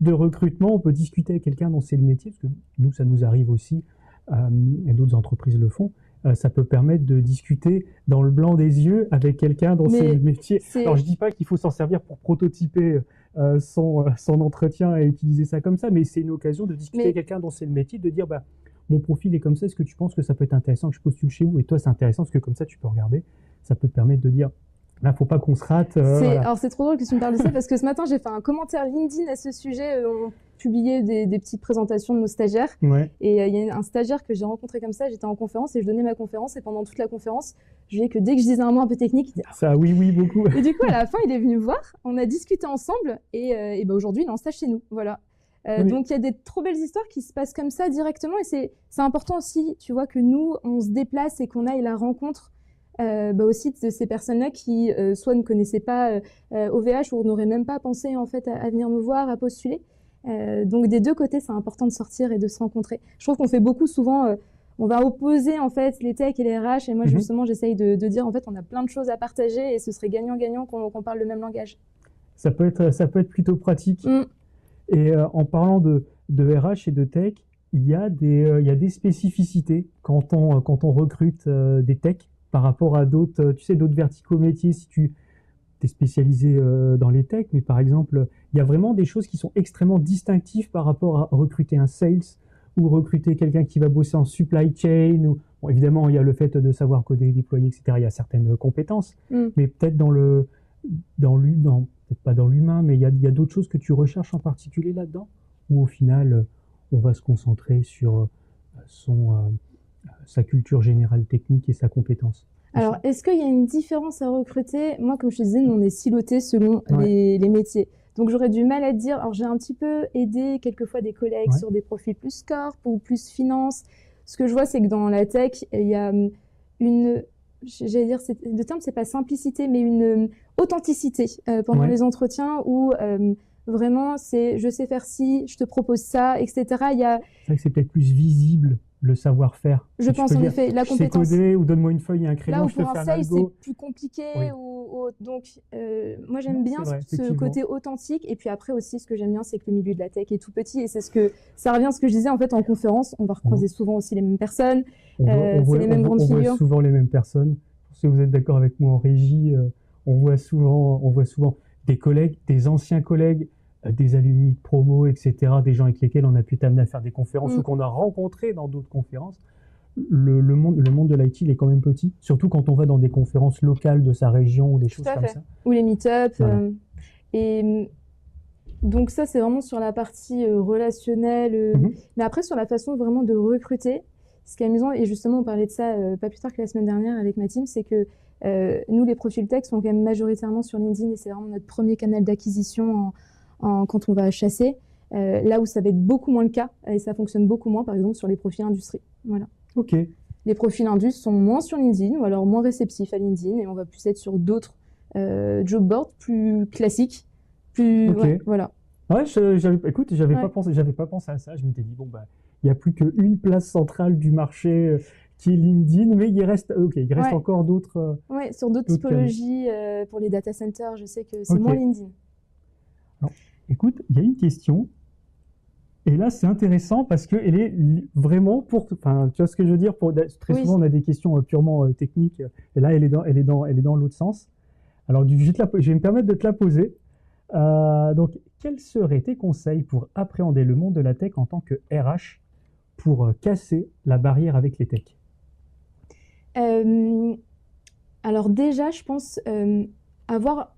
de recrutement, on peut discuter avec quelqu'un dont c'est le métier, parce que nous, ça nous arrive aussi, et d'autres entreprises le font. Ça peut permettre de discuter dans le blanc des yeux avec quelqu'un dont c'est le métier. Alors, je dis pas qu'il faut s'en servir pour prototyper son entretien et utiliser ça comme ça, mais c'est une occasion de discuter avec quelqu'un dont c'est le métier, de dire mon profil est comme ça, est-ce que tu penses que ça peut être intéressant que je postule chez vous? Et toi, c'est intéressant parce que comme ça, tu peux regarder. Ça peut te permettre de dire là, faut pas qu'on se rate. Alors, c'est trop drôle que tu me parles de ça parce que ce matin, j'ai fait un commentaire LinkedIn à ce sujet. On publiait des petites présentations de nos stagiaires. Et il y a un stagiaire que j'ai rencontré comme ça. J'étais en conférence et je donnais ma conférence. Et pendant toute la conférence, je voyais que dès que je disais un mot un peu technique, il disait ça, oui, beaucoup. Et du coup, à la fin, il est venu me voir. On a discuté ensemble. Et aujourd'hui, il est en stage chez nous. Voilà. Donc, il y a des trop belles histoires qui se passent comme ça directement. Et c'est important aussi, tu vois, que nous, on se déplace et qu'on aille à la rencontre aussi de ces personnes-là qui soit ne connaissaient pas OVH ou n'auraient même pas pensé en fait à venir me voir, à postuler. Donc des deux côtés, c'est important de sortir et de se rencontrer. Je trouve qu'on fait beaucoup souvent, on va opposer en fait les techs et les RH, et moi justement j'essaye de dire en fait on a plein de choses à partager et ce serait gagnant-gagnant qu'on parle le même langage. Ça peut être plutôt pratique. Et en parlant de RH et de tech, il y a des spécificités quand on recrute des techs par rapport à d'autres verticaux métiers. Si tu es spécialisé dans les techs, mais par exemple, il y a vraiment des choses qui sont extrêmement distinctives par rapport à recruter un sales ou recruter quelqu'un qui va bosser en supply chain. Bon, évidemment, il y a le fait de savoir coder, déployer, etc. Il y a certaines compétences, mais peut-être peut-être pas dans l'humain, mais il y a d'autres choses que tu recherches en particulier là-dedans, où au final, on va se concentrer sur sa culture générale technique et sa compétence. Alors, est-ce qu'il y a une différence à recruter? Moi, comme je te disais, nous, on est silotés selon les métiers. Donc, j'aurais du mal à te dire. Alors, j'ai un petit peu aidé quelquefois des collègues sur des profils plus corp ou plus finance. Ce que je vois, c'est que dans la tech, il y a j'allais dire, le terme, c'est pas simplicité, mais une authenticité pendant les entretiens où vraiment, c'est je sais faire ci, je te propose ça, etc. C'est vrai que c'est peut-être plus visible le savoir-faire. Je pense en effet, la compétence. Je sais coder ou donne-moi une feuille et un crayon, là où je te fais un algo. Là où pour un sales, c'est plus compliqué. Donc, moi, j'aime bien ce côté authentique. Et puis après aussi, ce que j'aime bien, c'est que le milieu de la tech est tout petit. Et ça revient à ce que je disais en fait en conférence. On va recroiser souvent aussi les mêmes personnes. C'est les mêmes grandes figures. On voit souvent les mêmes personnes. Si vous êtes d'accord avec moi en régie, on voit souvent des collègues, des anciens collègues, des alumni de promo, etc., des gens avec lesquels on a pu t'amener à faire des conférences ou qu'on a rencontrés dans d'autres conférences. Le monde de l'IT, il est quand même petit, surtout quand on va dans des conférences locales de sa région ou des choses comme ça. Ou les meet-up. Et donc ça, c'est vraiment sur la partie relationnelle. Mais après, sur la façon vraiment de recruter, ce qui est amusant, et justement, on parlait de ça pas plus tard que la semaine dernière avec ma team, c'est que nous, les profils tech sont quand même majoritairement sur LinkedIn et c'est vraiment notre premier canal d'acquisition quand on va chasser, là où ça va être beaucoup moins le cas et ça fonctionne beaucoup moins, par exemple, sur les profils industrie. Voilà. Ok. Les profils indus sont moins sur LinkedIn ou alors moins réceptifs à LinkedIn et on va plus être sur d'autres job boards plus classiques, voilà. Ouais, écoute, j'avais pas pensé à ça. Je m'étais dit, bon, bah, il n'y a plus qu'une place centrale du marché qui est LinkedIn, mais il reste encore d'autres. Oui, sur d'autres typologies, pour les data centers, je sais que c'est moins LinkedIn. Alors, écoute, il y a une question, et là, c'est intéressant parce qu'elle est vraiment tu vois ce que je veux dire, très souvent, on a des questions purement techniques, et là, elle est dans l'autre sens. Alors, je vais me permettre de te la poser. Donc, quels seraient tes conseils pour appréhender le monde de la tech en tant que RH pour casser la barrière avec les techs? Alors déjà, je pense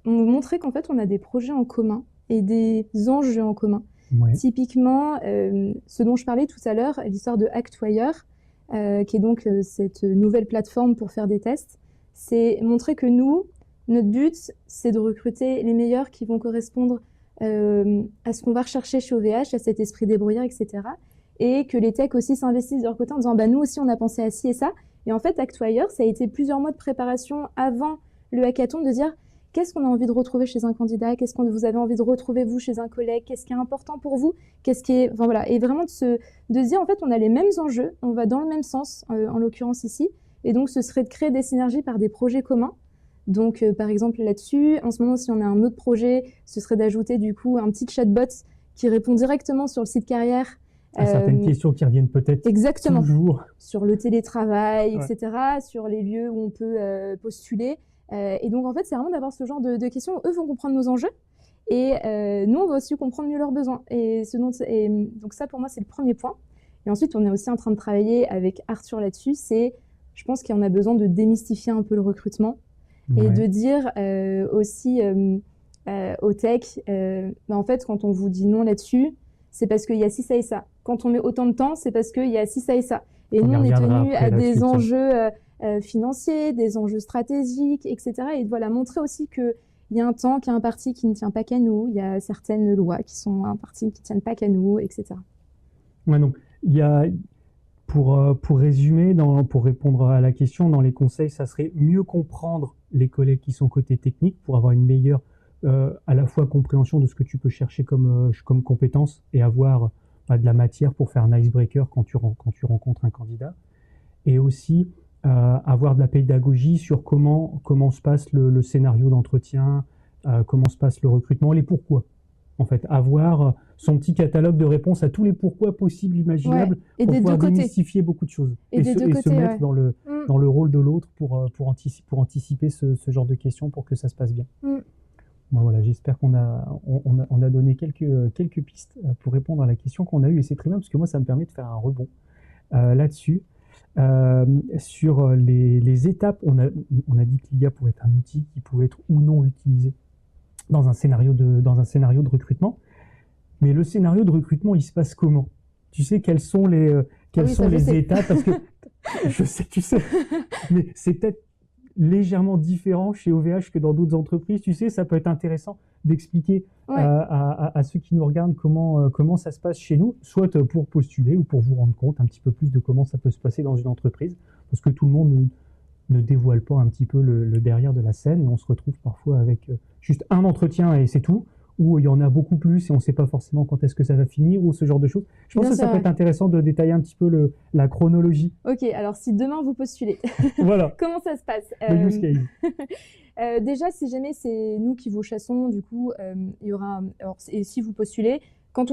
montrer qu'en fait, on a des projets en commun et des enjeux en commun. Ouais. Typiquement, ce dont je parlais tout à l'heure, l'histoire de Actwire, qui est donc cette nouvelle plateforme pour faire des tests, c'est montrer que notre but, c'est de recruter les meilleurs qui vont correspondre à ce qu'on va rechercher chez OVH, à cet esprit débrouillard, etc. Et que les techs aussi s'investissent de leur côté en disant nous aussi, on a pensé à ci et ça. Et en fait, Actwire, ça a été plusieurs mois de préparation avant le hackathon de dire qu'est-ce qu'on a envie de retrouver chez un candidat, qu'est-ce que vous avez envie de retrouver vous chez un collègue, qu'est-ce qui est important pour vous, et vraiment de se dire en fait, on a les mêmes enjeux, on va dans le même sens, en l'occurrence ici. Et donc, ce serait de créer des synergies par des projets communs. Donc, par exemple, là-dessus, en ce moment, si on a un autre projet, ce serait d'ajouter du coup un petit chatbot qui répond directement sur le site carrière. À certaines questions qui reviennent peut-être toujours. Sur le télétravail, etc., sur les lieux où on peut postuler. Et donc, en fait, c'est vraiment d'avoir ce genre de questions où eux vont comprendre nos enjeux. Et nous, on va aussi comprendre mieux leurs besoins. Et donc ça, pour moi, c'est le premier point. Et ensuite, on est aussi en train de travailler avec Arthur là-dessus. Je pense qu'on a besoin de démystifier un peu le recrutement. Et de dire aussi aux tech, en fait, quand on vous dit non là-dessus, c'est parce qu'il y a ci, ça et ça. Quand on met autant de temps, c'est parce qu'il y a ci, ça et ça. Et nous, on est tenu à des enjeux financiers, des enjeux stratégiques, etc. Et voilà, montrer aussi qu'il y a un temps, qu'il y a un parti qui ne tient pas qu'à nous, il y a certaines lois qui sont un parti qui ne tiennent pas qu'à nous, etc. Ouais, donc, il y a... Pour résumer, pour répondre à la question, dans les conseils, ça serait mieux comprendre les collègues qui sont côté technique pour avoir une meilleure à la fois compréhension de ce que tu peux chercher comme compétences et avoir de la matière pour faire un icebreaker quand tu rencontres un candidat. Et aussi avoir de la pédagogie sur comment se passe le scénario d'entretien, comment se passe le recrutement, les pourquoi. En fait, avoir son petit catalogue de réponses à tous les pourquoi possibles, imaginables, pour pouvoir démystifier beaucoup de choses. Et se mettre dans le rôle de l'autre pour anticiper ce genre de questions pour que ça se passe bien. Bon, voilà, j'espère qu'on a donné quelques pistes pour répondre à la question qu'on a eue. Et c'est très bien parce que moi, ça me permet de faire un rebond là-dessus. Sur les étapes, on a dit que l'IA pouvait être un outil qui pouvait être ou non utilisé dans un scénario de recrutement. Mais le scénario de recrutement, il se passe comment? Tu sais quelles sont les étapes? Parce que je sais, tu sais, mais c'est peut-être légèrement différent chez OVH que dans d'autres entreprises. Tu sais, ça peut être intéressant d'expliquer à ceux qui nous regardent comment ça se passe chez nous, soit pour postuler ou pour vous rendre compte un petit peu plus de comment ça peut se passer dans une entreprise, parce que tout le monde ne dévoile pas un petit peu le derrière de la scène, et on se retrouve parfois avec juste un entretien et c'est tout, ou il y en a beaucoup plus et on ne sait pas forcément quand est-ce que ça va finir, ou ce genre de choses. Je pense que ça peut être intéressant de détailler un petit peu la chronologie. Ok, alors si demain vous postulez, voilà. Comment ça se passe? Le use case. Déjà, si jamais c'est nous qui vous chassons, du coup, il y aura. Alors, et si vous postulez, quand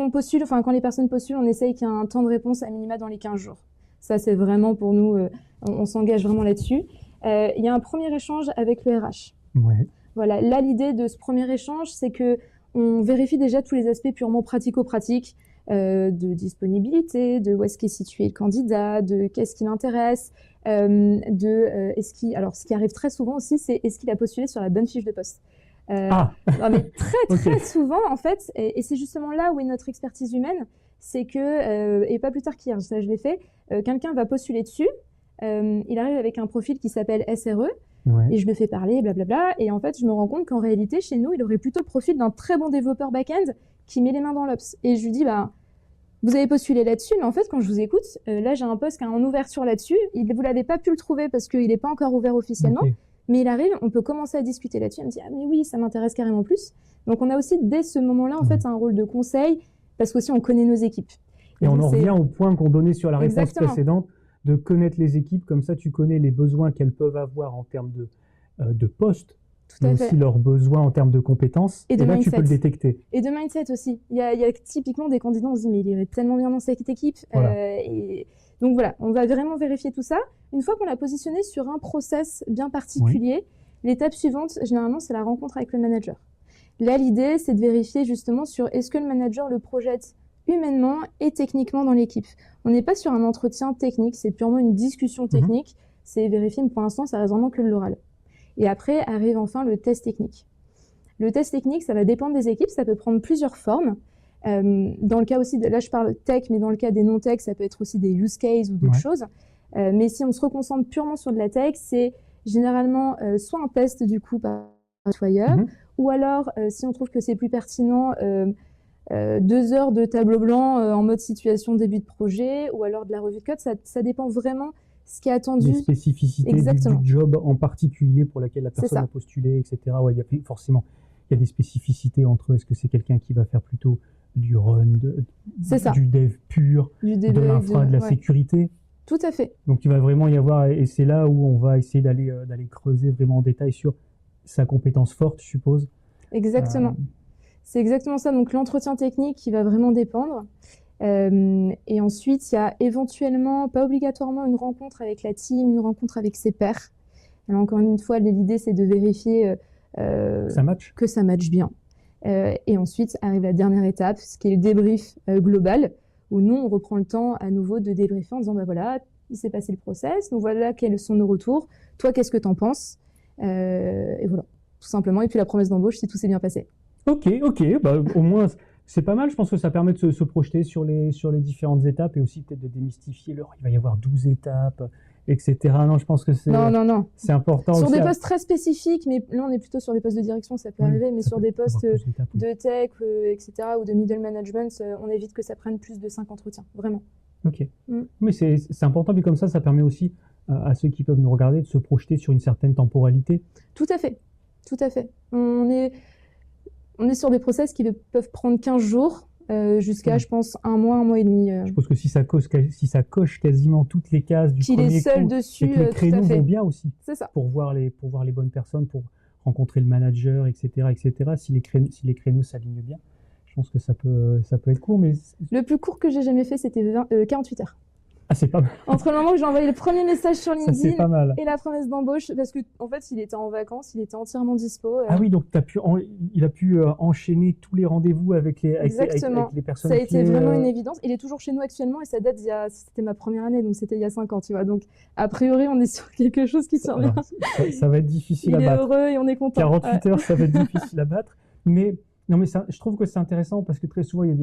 les personnes postulent, on essaye qu'il y ait un temps de réponse à minima dans les 15 jours. Ça, c'est vraiment pour nous, on s'engage vraiment là-dessus. Il y a un premier échange avec le RH. Ouais. Voilà, là, l'idée de ce premier échange, c'est que on vérifie déjà tous les aspects purement pratico-pratiques, de disponibilité, de où est-ce qu'est situé le candidat, de qu'est-ce qui l'intéresse, alors ce qui arrive très souvent aussi, c'est est-ce qu'il a postulé sur la bonne fiche de poste. Non, mais très souvent en fait, et c'est justement là où est notre expertise humaine, c'est que, et pas plus tard qu'hier, ça je l'ai fait, quelqu'un va postuler dessus, il arrive avec un profil qui s'appelle SRE, et je le fais parler, blablabla, et en fait je me rends compte qu'en réalité chez nous, il aurait plutôt le profil d'un très bon développeur back-end qui met les mains dans l'ops. Et je lui dis, vous avez postulé là-dessus, mais en fait, quand je vous écoute, là, j'ai un poste qui est en ouverture là-dessus. Vous l'avez pas pu le trouver parce qu'il n'est pas encore ouvert officiellement. Ok. Mais il arrive, on peut commencer à discuter là-dessus. Elle me dit, ah mais oui, ça m'intéresse carrément plus. Donc, on a aussi, dès ce moment-là, en fait, un rôle de conseil parce qu'aussi, on connaît nos équipes. Et on donc, en revient au point qu'on donnait sur la réponse Exactement. précédente, de connaître les équipes. Comme ça, tu connais les besoins qu'elles peuvent avoir en termes de postes, Tout mais à aussi fait. leurs besoins en termes de compétences. Et de là, tu mindset. peux le détecter. Et de mindset aussi. Il y a typiquement des candidats, on se dit, mais il irait tellement bien dans cette équipe. Voilà. Donc voilà, on va vraiment vérifier tout ça. Une fois qu'on l'a positionné sur un process bien particulier, l'étape suivante, généralement, c'est la rencontre avec le manager. Là, l'idée, c'est de vérifier justement sur est-ce que le manager le projette humainement et techniquement dans l'équipe. On n'est pas sur un entretien technique, c'est purement une discussion technique. C'est vérifier, mais pour l'instant, ça reste vraiment que de l'oral. Et après, arrive enfin le test technique. Le test technique, ça va dépendre des équipes, ça peut prendre plusieurs formes. Dans le cas aussi, là je parle tech, mais dans le cas des non-tech, ça peut être aussi des use cases ou d'autres choses. Mais si on se reconcentre purement sur de la tech, c'est généralement soit un test du coup par employeur, ou alors si on trouve que c'est plus pertinent, 2 heures de tableau blanc en mode situation début de projet, ou alors de la revue de code, ça dépend vraiment ce qui est attendu. Des spécificités du job en particulier pour laquelle la personne a postulé, etc. Ouais, forcément, il y a des spécificités entre est-ce que c'est quelqu'un qui va faire plutôt du run, du dev pur, de l'infra, de la sécurité. Tout à fait. Donc il va vraiment y avoir, et c'est là où on va essayer d'aller creuser vraiment en détail sur sa compétence forte, je suppose. Exactement. C'est exactement ça. Donc l'entretien technique qui va vraiment dépendre. Et ensuite, il y a éventuellement, pas obligatoirement, une rencontre avec la team, une rencontre avec ses pairs. Alors encore une fois, l'idée, c'est de vérifier que ça matche bien. Et ensuite, arrive la dernière étape, ce qui est le débrief global, où nous, on reprend le temps à nouveau de débriefer en disant, bah voilà, il s'est passé le process, nous voilà quels sont nos retours, toi, qu'est-ce que t'en penses? Et voilà, tout simplement. Et puis la promesse d'embauche, si tout s'est bien passé. Ok, bah, au moins... C'est pas mal, je pense que ça permet de se projeter sur les différentes étapes et aussi peut-être de démystifier il va y avoir 12 étapes, etc. Non, je pense que c'est important. Sur des postes très spécifiques, mais là on est plutôt sur des postes de direction, ça peut arriver, mais sur des postes de tech, etc. ou de middle management, on évite que ça prenne plus de 5 entretiens, vraiment. Ok. Mais c'est important, puis comme ça permet aussi à ceux qui peuvent nous regarder de se projeter sur une certaine temporalité. Tout à fait, tout à fait. On est sur des process qui peuvent prendre 15 jours jusqu'à, je pense, un mois et demi. Je pense que si ça coche quasiment toutes les cases du premier coup, seul dessus, et que les créneaux vont bien aussi, c'est ça. Pour voir les bonnes personnes, pour rencontrer le manager, etc. Si les créneaux s'alignent bien, je pense que ça peut être court. Mais le plus court que j'ai jamais fait, c'était 48 heures. Ah, c'est pas mal. Entre le moment où j'ai envoyé le premier message sur LinkedIn et la promesse d'embauche, parce que en fait, il était en vacances, il était entièrement dispo. Ah oui, donc il a pu enchaîner tous les rendez-vous avec les personnes. Ça a été vraiment une évidence. Il est toujours chez nous actuellement et ça date c'était ma première année, donc c'était il y a 5 ans, tu vois. Donc, a priori, on est sur quelque chose qui tient bien. Ça va être difficile à battre. Il est heureux et on est content. 48 heures, ça va être difficile à battre. Mais je trouve que c'est intéressant parce que très souvent, il y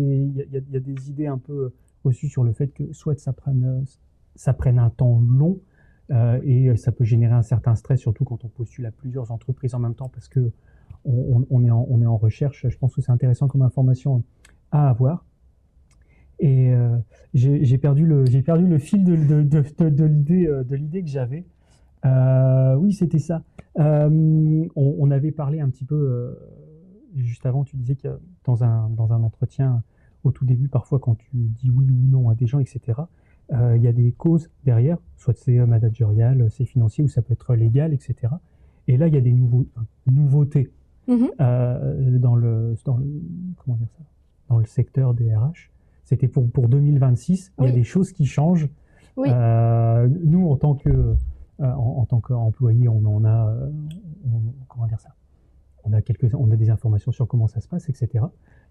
a des idées un peu reçues sur le fait que soit ça prenne un temps long et ça peut générer un certain stress, surtout quand on postule à plusieurs entreprises en même temps parce que on est en recherche. Je pense que c'est intéressant comme information à avoir. Et j'ai perdu le fil de l'idée que j'avais. Oui, c'était ça. On avait parlé un petit peu juste avant. Tu disais que dans un entretien au tout début, parfois quand tu dis oui ou non à des gens, etc., il y a des causes derrière, soit c'est managérial, c'est financier ou ça peut être légal, etc. Et là, il y a des nouveautés dans le secteur des RH. C'était pour 2026. Il y a des choses qui changent. Oui. Nous, en tant qu'employés, on a des informations sur comment ça se passe, etc.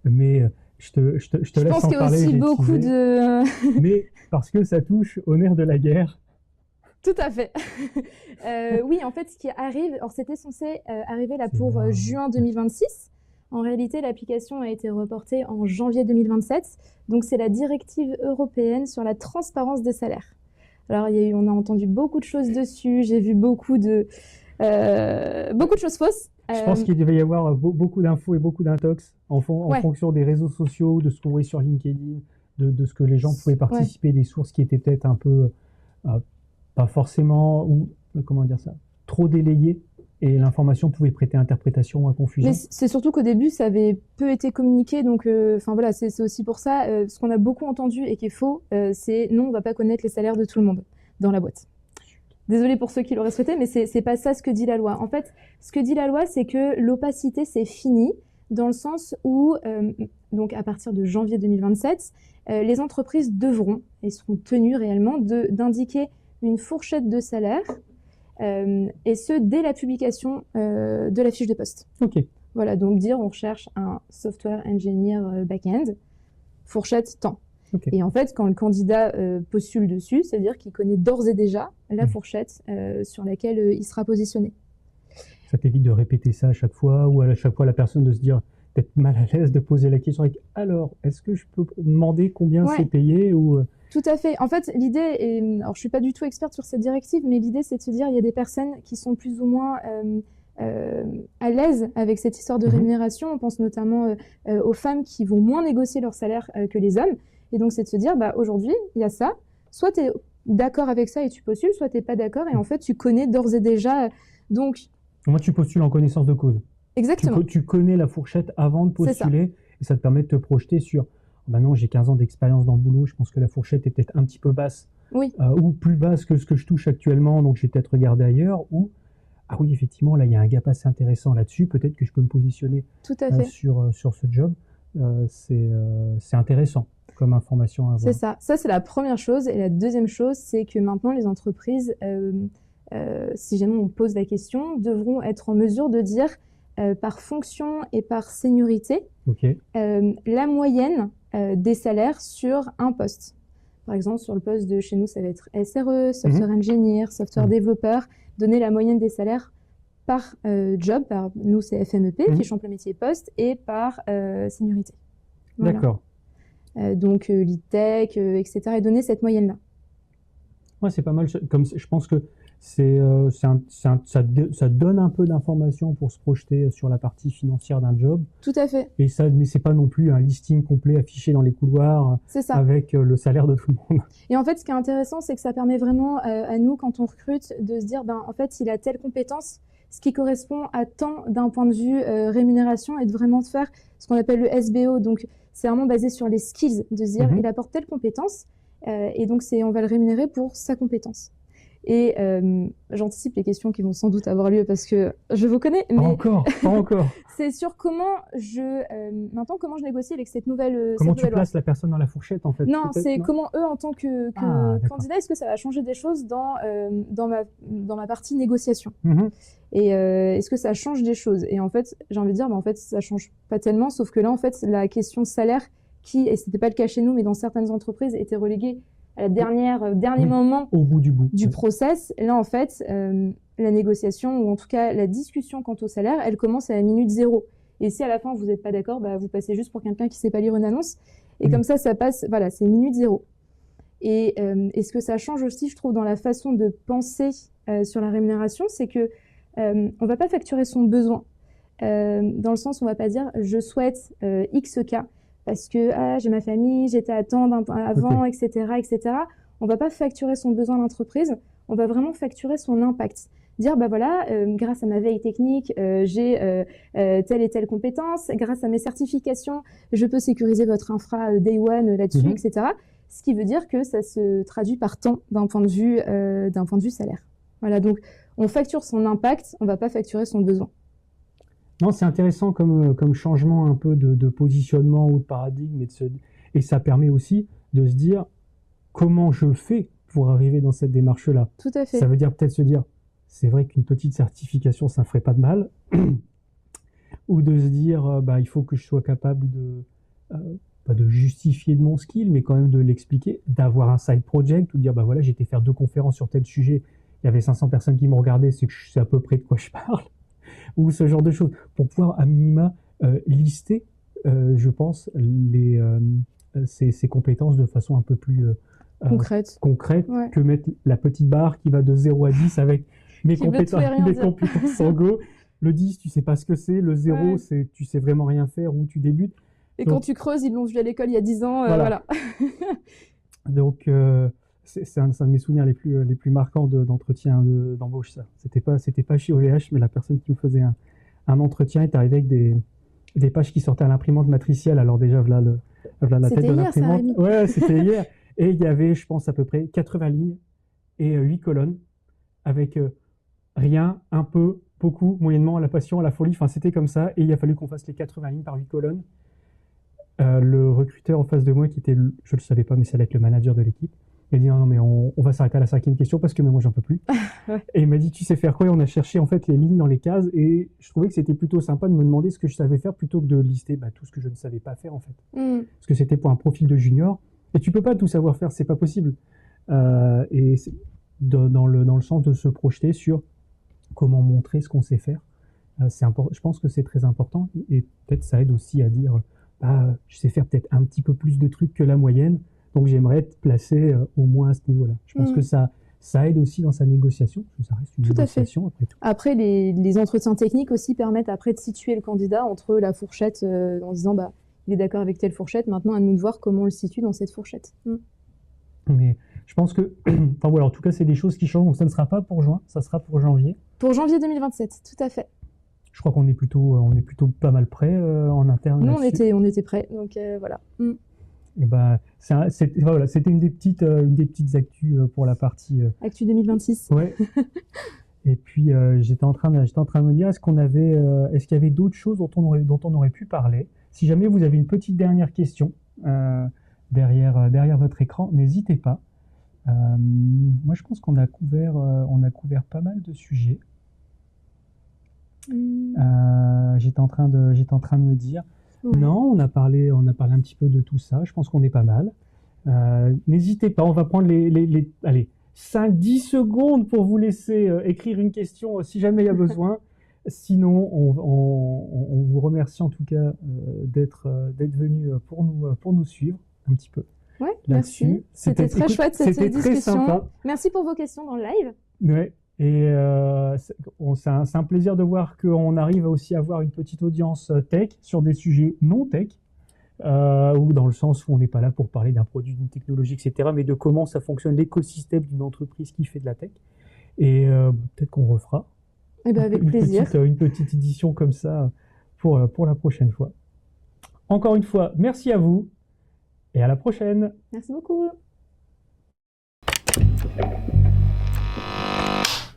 Mais je te laisse en parler. Je pense qu'il y a aussi beaucoup de... Mais parce que ça touche au nerf de la guerre. Tout à fait. Oui, en fait, ce qui arrive, alors c'était censé arriver là pour juin 2026. En réalité, l'application a été reportée en janvier 2027. Donc, c'est la directive européenne sur la transparence des salaires. Alors, on a entendu beaucoup de choses dessus. J'ai vu beaucoup de choses fausses. Je pense qu'il devait y avoir beaucoup d'infos et beaucoup d'intox en fonction des réseaux sociaux, de ce qu'on voit sur LinkedIn, de ce que les gens pouvaient participer, des sources qui étaient peut-être un peu, pas forcément, ou comment dire ça, trop délayées, et l'information pouvait prêter interprétation ou à confusion. Mais c'est surtout qu'au début, ça avait peu été communiqué, donc voilà, c'est aussi pour ça, ce qu'on a beaucoup entendu et qui est faux, c'est non, on va pas connaître les salaires de tout le monde dans la boîte. Désolée pour ceux qui l'auraient souhaité, mais c'est pas ça ce que dit la loi. En fait, ce que dit la loi, c'est que l'opacité, c'est fini, dans le sens où, donc à partir de janvier 2027, les entreprises devront, et seront tenues réellement, d'indiquer une fourchette de salaire, et ce, dès la publication de la fiche de poste. Ok. Voilà, donc dire on recherche un software engineer back-end, fourchette temps. Okay. Et en fait, quand le candidat postule dessus, c'est-à-dire qu'il connaît d'ores et déjà la fourchette sur laquelle il sera positionné. Ça t'évite de répéter ça à chaque fois, ou à chaque fois la personne de se dire peut-être mal à l'aise de poser la question avec alors, est-ce que je peux demander combien c'est payé ou... Tout à fait. En fait, l'idée, alors je suis pas du tout experte sur cette directive, mais l'idée c'est de se dire il y a des personnes qui sont plus ou moins à l'aise avec cette histoire de rémunération. On pense notamment aux femmes qui vont moins négocier leur salaire que les hommes. Et donc c'est de se dire bah aujourd'hui il y a ça. Soit tu es d'accord avec ça et tu postules, soit tu n'es pas d'accord et en fait tu connais d'ores et déjà. Donc moi tu postules en connaissance de cause. Exactement. Tu connais la fourchette avant de postuler et ça te permet de te projeter sur maintenant j'ai 15 ans d'expérience dans le boulot, je pense que la fourchette est peut-être un petit peu basse ou plus basse que ce que je touche actuellement, donc je vais peut-être regarder ailleurs ou ah oui effectivement là il y a un gap assez intéressant là-dessus, peut-être que je peux me positionner sur ce job, c'est intéressant comme information à avoir. C'est ça c'est la première chose et la deuxième chose c'est que maintenant les entreprises, si jamais on pose la question, devront être en mesure de dire par fonction et par seniorité la moyenne des salaires sur un poste. Par exemple, sur le poste de chez nous, ça va être SRE, Software Engineer, Software Développeur, donner la moyenne des salaires par job, par nous c'est FMEP, fiche emploi métier poste, et par seniorité. Voilà. D'accord. Donc lead tech, etc. et donner cette moyenne-là. Ouais, c'est pas mal. Comme je pense que ça donne un peu d'informations pour se projeter sur la partie financière d'un job. Tout à fait. Et ça, mais c'est pas non plus un listing complet affiché dans les couloirs avec le salaire de tout le monde. Et en fait, ce qui est intéressant, c'est que ça permet vraiment à nous, quand on recrute, de se dire, ben en fait, il a telle compétence, ce qui correspond à tant d'un point de vue rémunération, et de vraiment faire ce qu'on appelle le SBO. Donc, c'est vraiment basé sur les skills, de se dire, il apporte telle compétence, et donc on va le rémunérer pour sa compétence. Et j'anticipe les questions qui vont sans doute avoir lieu parce que je vous connais. Mais pas encore. C'est sur comment maintenant comment je négocie avec cette nouvelle. Comment tu places la personne dans la fourchette en fait. Non, c'est comment eux en tant que candidat, est-ce que ça va changer des choses dans ma partie négociation. Et est-ce que ça change des choses. Et en fait, j'ai envie de dire, en fait, ça change pas tellement, sauf que là, en fait, la question salaire et c'était pas le cas chez nous, mais dans certaines entreprises, était reléguée à la dernier moment au bout du process. Là, en fait, la négociation, ou en tout cas la discussion quant au salaire, elle commence à la minute 0. Et si à la fin, vous n'êtes pas d'accord, bah, vous passez juste pour quelqu'un qui ne sait pas lire une annonce. Et comme ça passe, voilà, c'est minute 0. Et ce que ça change aussi, je trouve, dans la façon de penser sur la rémunération, c'est que on ne va pas facturer son besoin. Dans le sens où on ne va pas dire « je souhaite X cas ». Parce que j'ai ma famille, j'étais à temps avant, etc., etc. On va pas facturer son besoin à l'entreprise, on va vraiment facturer son impact. Dire, bah voilà, grâce à ma veille technique, j'ai telle et telle compétence, grâce à mes certifications, je peux sécuriser votre infra day one là-dessus, etc. Ce qui veut dire que ça se traduit par temps d'un point de vue salaire. Voilà, donc on facture son impact, on va pas facturer son besoin. Non, c'est intéressant comme changement un peu de positionnement ou de paradigme et ça permet aussi de se dire comment je fais pour arriver dans cette démarche-là. Tout à fait. Ça veut dire peut-être se dire c'est vrai qu'une petite certification ça ne ferait pas de mal ou de se dire il faut que je sois capable pas de justifier de mon skill mais quand même de l'expliquer, d'avoir un side project ou de dire voilà j'ai été faire 2 conférences sur tel sujet, il y avait 500 personnes qui me regardaient, c'est que je sais à peu près de quoi je parle. Ou ce genre de choses, pour pouvoir à minima lister, je pense, ces compétences de façon un peu plus concrète que mettre la petite barre qui va de 0 à 10 avec mes compétences en Go. Le 10, tu sais pas ce que c'est, le 0, c'est tu sais vraiment rien faire ou tu débutes. Et quand tu creuses, ils l'ont vu à l'école il y a 10 ans. Voilà. Donc, c'est un de mes souvenirs les plus marquants d'entretien d'embauche, ça. C'était pas chez OVH, mais la personne qui me faisait un entretien est arrivée avec des pages qui sortaient à l'imprimante matricielle. Alors déjà, voilà la tête de l'imprimante. Ouais, c'était hier. Et il y avait, je pense, à peu près 80 lignes et 8 colonnes avec rien, un peu, beaucoup, moyennement, la passion, la folie. Enfin, c'était comme ça. Et il a fallu qu'on fasse les 80 lignes par 8 colonnes. Le recruteur en face de moi, qui était, je le savais pas, mais ça allait être le manager de l'équipe, il a dit non, mais on va s'arrêter à la 5e question parce que moi j'en peux plus. Ouais. Et il m'a dit tu sais faire quoi? Et on a cherché en fait les lignes dans les cases et je trouvais que c'était plutôt sympa de me demander ce que je savais faire plutôt que de lister tout ce que je ne savais pas faire en fait. Parce que c'était pour un profil de junior et tu peux pas tout savoir faire, c'est pas possible. Et dans le sens de se projeter sur comment montrer ce qu'on sait faire, je pense que c'est très important et peut-être ça aide aussi à dire je sais faire peut-être un petit peu plus de trucs que la moyenne, donc j'aimerais être placé au moins à ce niveau-là. Je pense que ça aide aussi dans sa négociation, parce que ça reste une négociation après tout. Après, les entretiens techniques aussi permettent après de situer le candidat entre la fourchette, en disant il est d'accord avec telle fourchette, maintenant à nous de voir comment on le situe dans cette fourchette. Mais je pense que, en tout cas, c'est des choses qui changent, donc ça ne sera pas pour juin, ça sera pour janvier. Pour janvier 2027, tout à fait. Je crois qu'on est plutôt pas mal prêt en interne. Nous, on était prêts, donc voilà. Et c'était une des petites actus pour la partie. Actu 2026. Ouais. Et puis j'étais en train de me dire est-ce qu'il y avait d'autres choses dont on aurait pu parler. Si jamais vous avez une petite dernière question derrière votre écran, n'hésitez pas. Moi, je pense qu'on a couvert pas mal de sujets. J'étais en train de me dire non, on a parlé un petit peu de tout ça, je pense qu'on est pas mal. N'hésitez pas, on va prendre allez, 5-10 secondes pour vous laisser écrire une question si jamais il y a besoin. Sinon, on vous remercie en tout cas d'être venu pour nous suivre un petit peu. Ouais, merci. C'était très chouette cette discussion. Très sympa. Merci pour vos questions dans le live. Ouais. Et c'est un plaisir de voir qu'on arrive aussi à avoir une petite audience tech sur des sujets non tech, ou dans le sens où on n'est pas là pour parler d'un produit, d'une technologie, etc., mais de comment ça fonctionne l'écosystème d'une entreprise qui fait de la tech. Et peut-être qu'on refera avec plaisir. Une petite édition comme ça pour la prochaine fois. Encore une fois, merci à vous et à la prochaine. Merci beaucoup.